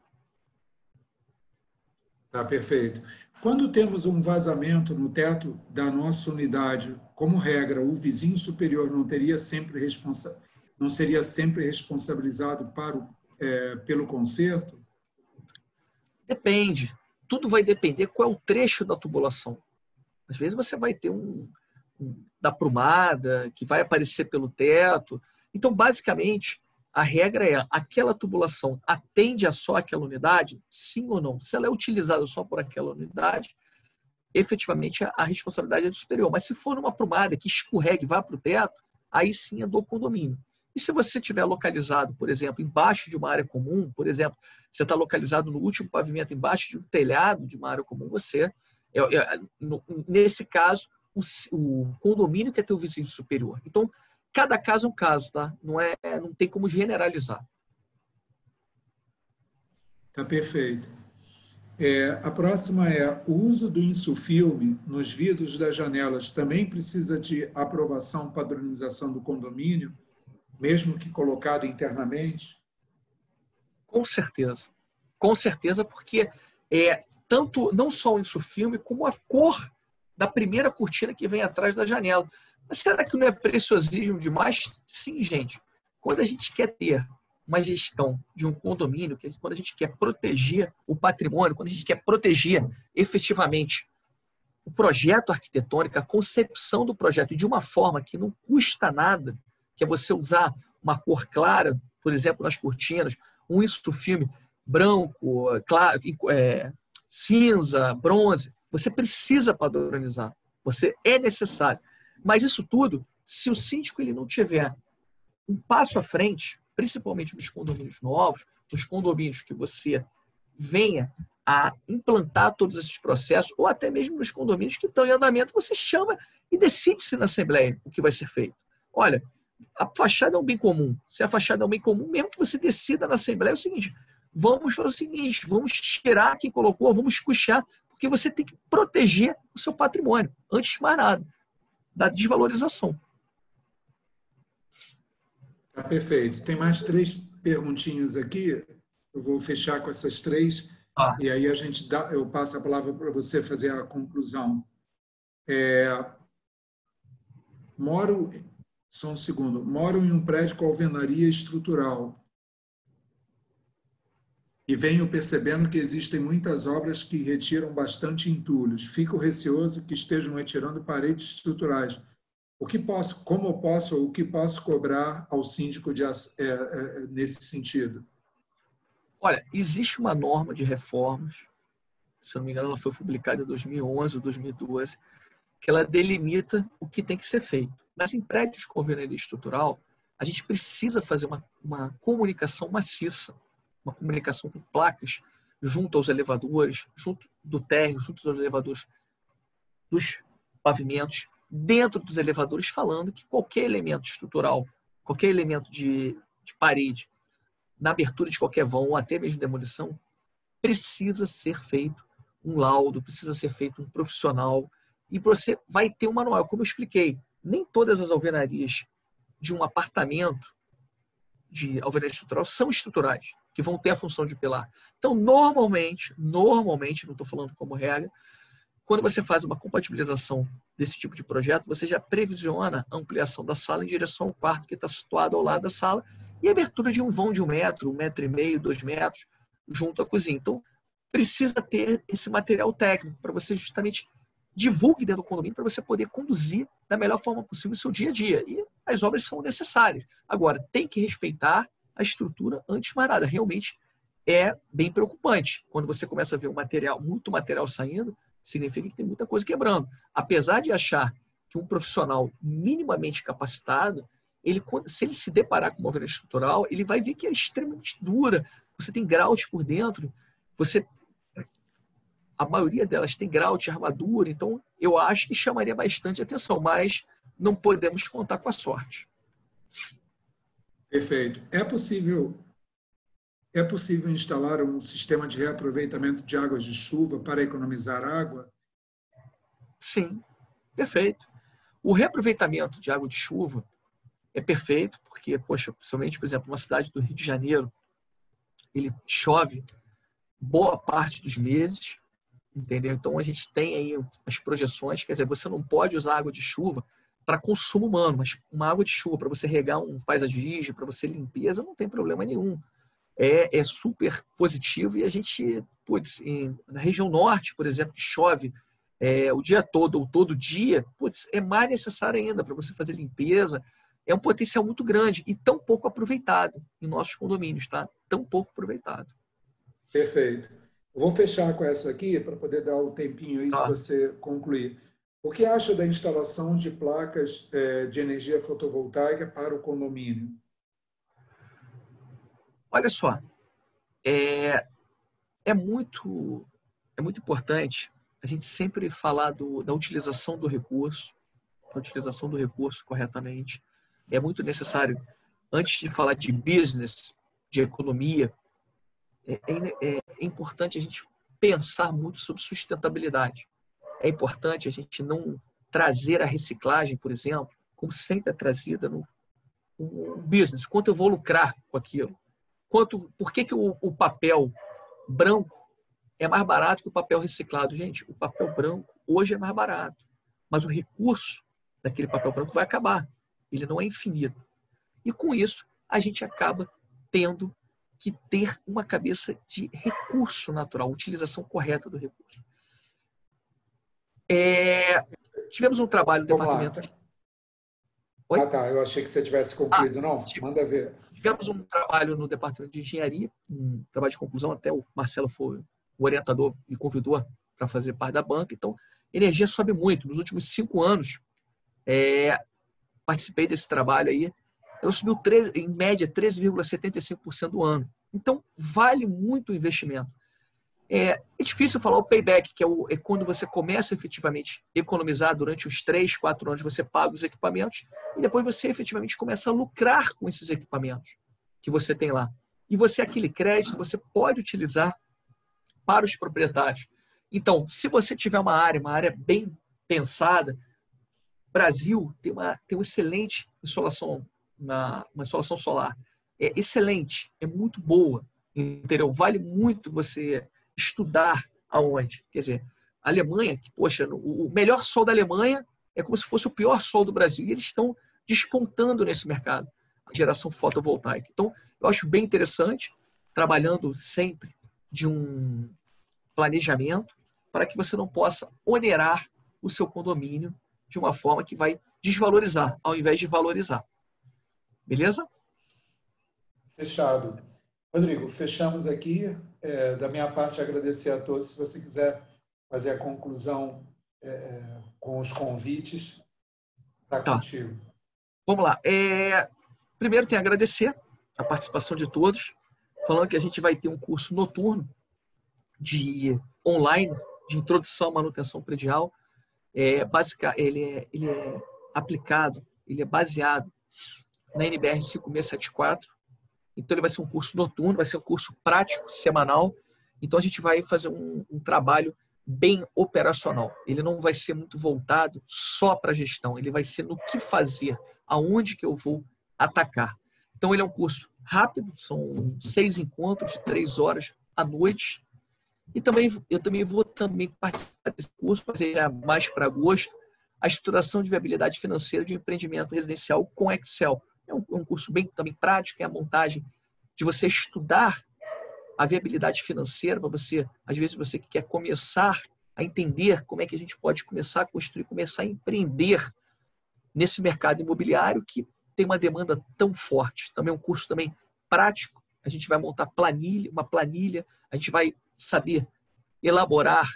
Tá, perfeito. Quando temos um vazamento no teto da nossa unidade, como regra, o vizinho superior não seria sempre responsabilizado pelo conserto? Depende. Tudo vai depender qual é o trecho da tubulação. Às vezes você vai ter da prumada, que vai aparecer pelo teto. Então, basicamente, a regra é: aquela tubulação atende só aquela unidade? Sim ou não? Se ela é utilizada só por aquela unidade, efetivamente a responsabilidade é do superior. Mas se for uma prumada que escorregue e vá para o teto, aí sim é do condomínio. E se você estiver localizado, por exemplo, embaixo de uma área comum, por exemplo, você está localizado no último pavimento, embaixo de um telhado de uma área comum, nesse caso, o condomínio quer ter o vizinho superior. Então, cada caso é um caso, tá? Não tem como generalizar. Tá perfeito. A próxima é: o uso do insufilme nos vidros das janelas também precisa de aprovação, padronização do condomínio, mesmo que colocado internamente? Com certeza. Com certeza, porque tanto não só o insufilme, como a cor da primeira cortina que vem atrás da janela. Mas será que não é preciosismo demais? Sim, gente. Quando a gente quer ter uma gestão de um condomínio, quando a gente quer proteger o patrimônio, quando a gente quer proteger efetivamente o projeto arquitetônico, a concepção do projeto de uma forma que não custa nada, que é você usar uma cor clara, por exemplo, nas cortinas, um filme branco, claro, cinza, bronze. Você precisa padronizar. É necessário. Mas isso tudo, se o síndico ele não tiver um passo à frente, principalmente nos condomínios novos, nos condomínios que você venha a implantar todos esses processos, ou até mesmo nos condomínios que estão em andamento, você chama e decide-se na Assembleia o que vai ser feito. Olha, a fachada é um bem comum. Se a fachada é um bem comum, mesmo que você decida na Assembleia, é o seguinte, vamos fazer o seguinte, vamos tirar quem colocou, vamos custear, porque você tem que proteger o seu patrimônio, antes de mais nada, da desvalorização. Tá perfeito. Tem mais 3 perguntinhas aqui. Eu vou fechar com essas 3 e aí eu passo a palavra para você fazer a conclusão. Só um segundo. Moro em um prédio com alvenaria estrutural e venho percebendo que existem muitas obras que retiram bastante entulhos. Fico receoso que estejam retirando paredes estruturais. O que posso cobrar ao síndico nesse sentido? Olha, existe uma norma de reformas, se não me engano, ela foi publicada em 2011 ou 2012, que ela delimita o que tem que ser feito. Mas em prédios com alvenaria estrutural, a gente precisa fazer uma comunicação maciça, uma comunicação com placas junto aos elevadores, junto do térreo, junto aos elevadores dos pavimentos, dentro dos elevadores, falando que qualquer elemento estrutural, qualquer elemento de parede, na abertura de qualquer vão, ou até mesmo demolição, precisa ser feito um laudo, precisa ser feito um profissional, e você vai ter um manual. Como eu expliquei, nem todas as alvenarias de um apartamento de alvenaria estrutural são estruturais, que vão ter a função de pilar. Então, normalmente, não estou falando como regra, quando você faz uma compatibilização desse tipo de projeto, você já previsiona a ampliação da sala em direção ao quarto que está situado ao lado da sala e a abertura de um vão de 1 metro, 1,5 metro, 2 metros, junto à cozinha. Então, precisa ter esse material técnico para você justamente divulgue dentro do condomínio para você poder conduzir da melhor forma possível o seu dia a dia. E as obras são necessárias. Agora, tem que respeitar a estrutura antes de mais nada. Realmente é bem preocupante. Quando você começa a ver muito material saindo, significa que tem muita coisa quebrando. Apesar de achar que um profissional minimamente capacitado, se ele se deparar com uma alvenaria estrutural, ele vai ver que é extremamente dura. Você tem grout por dentro, a maioria delas tem grout, armadura, então eu acho que chamaria bastante atenção, mas não podemos contar com a sorte. Perfeito. É possível instalar um sistema de reaproveitamento de águas de chuva para economizar água? Sim, perfeito. O reaproveitamento de água de chuva é perfeito, porque, principalmente, por exemplo, uma cidade do Rio de Janeiro, ele chove boa parte dos meses, entendeu? Então, a gente tem aí as projeções, quer dizer, você não pode usar água de chuva para consumo humano, mas uma água de chuva para você regar um paisagismo, para você limpeza, não tem problema nenhum. É super positivo e a gente, na região norte, por exemplo, que chove o dia todo ou todo dia, é mais necessário ainda para você fazer limpeza. É um potencial muito grande e tão pouco aproveitado em nossos condomínios, tá? Tão pouco aproveitado. Perfeito. Eu vou fechar com essa aqui para poder dar o tempinho aí de você concluir. O que acha da instalação de placas de energia fotovoltaica para o condomínio? Olha só, é muito importante a gente sempre falar da utilização do recurso, corretamente. É muito necessário, antes de falar de business, de economia, é importante a gente pensar muito sobre sustentabilidade. É importante a gente não trazer a reciclagem, por exemplo, como sempre é trazida no business. Quanto eu vou lucrar com aquilo? Por que o papel branco é mais barato que o papel reciclado? Gente, o papel branco hoje é mais barato, mas o recurso daquele papel branco vai acabar. Ele não é infinito. E com isso, a gente acaba tendo que ter uma cabeça de recurso natural, utilização correta do recurso. Tivemos um trabalho no departamento. Oi? Ah, tá. Eu achei que você tivesse concluído. Não, manda ver. Tivemos um trabalho no departamento de engenharia, um trabalho de conclusão, até o Marcelo foi o orientador e convidou para fazer parte da banca. Então, energia sobe muito. Nos últimos 5 anos, participei desse trabalho aí, ela subiu em média 13,75% do ano. Então, vale muito o investimento. É difícil falar o payback, que é quando você começa efetivamente a economizar durante os 3, 4 anos, você paga os equipamentos e depois você efetivamente começa a lucrar com esses equipamentos que você tem lá. E você, aquele crédito, você pode utilizar para os proprietários. Então, se você tiver uma área bem pensada, Brasil tem uma excelente insolação, uma insolação solar. É excelente, é muito boa, entendeu? Vale muito você estudar aonde. Quer dizer, a Alemanha, que, poxa, o melhor sol da Alemanha é como se fosse o pior sol do Brasil. E eles estão despontando nesse mercado, a geração fotovoltaica. Então, eu acho bem interessante, trabalhando sempre de um planejamento para que você não possa onerar o seu condomínio de uma forma que vai desvalorizar, ao invés de valorizar. Beleza? Fechado. Rodrigo, fechamos aqui. Da minha parte, agradecer a todos. Se você quiser fazer a conclusão com os convites, está contigo. Vamos lá. Primeiro, tenho a agradecer a participação de todos, falando que a gente vai ter um curso noturno online de introdução à manutenção predial. Ele é aplicado, ele é baseado na NBR 5674. Então, ele vai ser um curso noturno, vai ser um curso prático, semanal. Então, a gente vai fazer um trabalho bem operacional. Ele não vai ser muito voltado só para a gestão, ele vai ser no que fazer, aonde que eu vou atacar. Então, ele é um curso rápido, são 6 encontros de 3 horas à noite. E eu também vou participar desse curso, fazer mais para agosto, a estruturação de viabilidade financeira de um empreendimento residencial com Excel. É um curso bem também prático, é a montagem de você estudar a viabilidade financeira, para você, às vezes você que quer começar a entender como é que a gente pode começar a construir, começar a empreender nesse mercado imobiliário que tem uma demanda tão forte. Também é um curso também prático, a gente vai montar uma planilha, a gente vai saber elaborar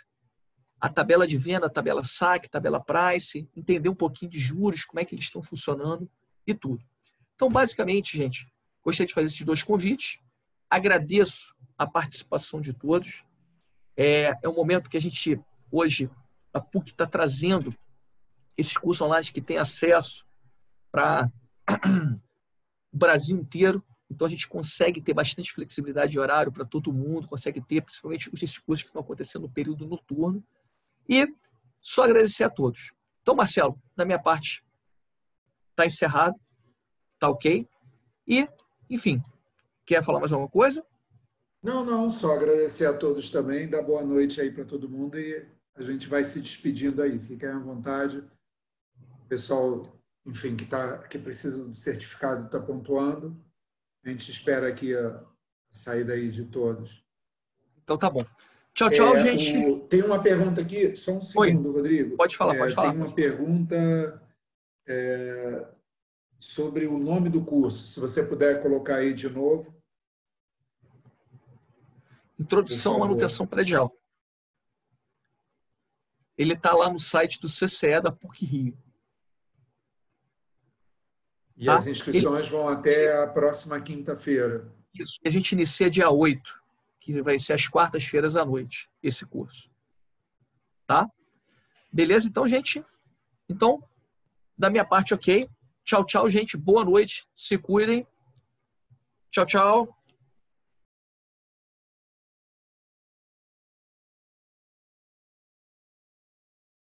a tabela de venda, a tabela saque, tabela price, entender um pouquinho de juros, como é que eles estão funcionando e tudo. Então, basicamente, gente, gostei de fazer esses 2 convites. Agradeço a participação de todos. É um momento que a gente, hoje, a PUC está trazendo esses cursos online que tem acesso para o Brasil inteiro. Então, a gente consegue ter bastante flexibilidade de horário para todo mundo, consegue ter, principalmente, esses cursos que estão acontecendo no período noturno. E só agradecer a todos. Então, Marcelo, da minha parte, está encerrado. Tá ok? E, enfim, quer falar mais alguma coisa? Não, só agradecer a todos também, dar boa noite aí para todo mundo e a gente vai se despedindo aí. Fiquem à vontade. O pessoal, enfim, que precisa do certificado está pontuando. A gente espera aqui a saída aí de todos. Então tá bom. Tchau, tchau, gente. Tem uma pergunta aqui, só um segundo, Oi. Rodrigo. Pode falar. Tem uma pergunta sobre o nome do curso. Se você puder colocar aí de novo. Introdução à manutenção predial. Ele está lá no site do CCE da PUC-Rio. E as inscrições vão até a próxima quinta-feira. Isso. E a gente inicia dia 8, que vai ser às quartas-feiras à noite, esse curso. Tá? Beleza? Então, gente, da minha parte, ok. Tchau, tchau, gente. Boa noite. Se cuidem. Tchau, tchau.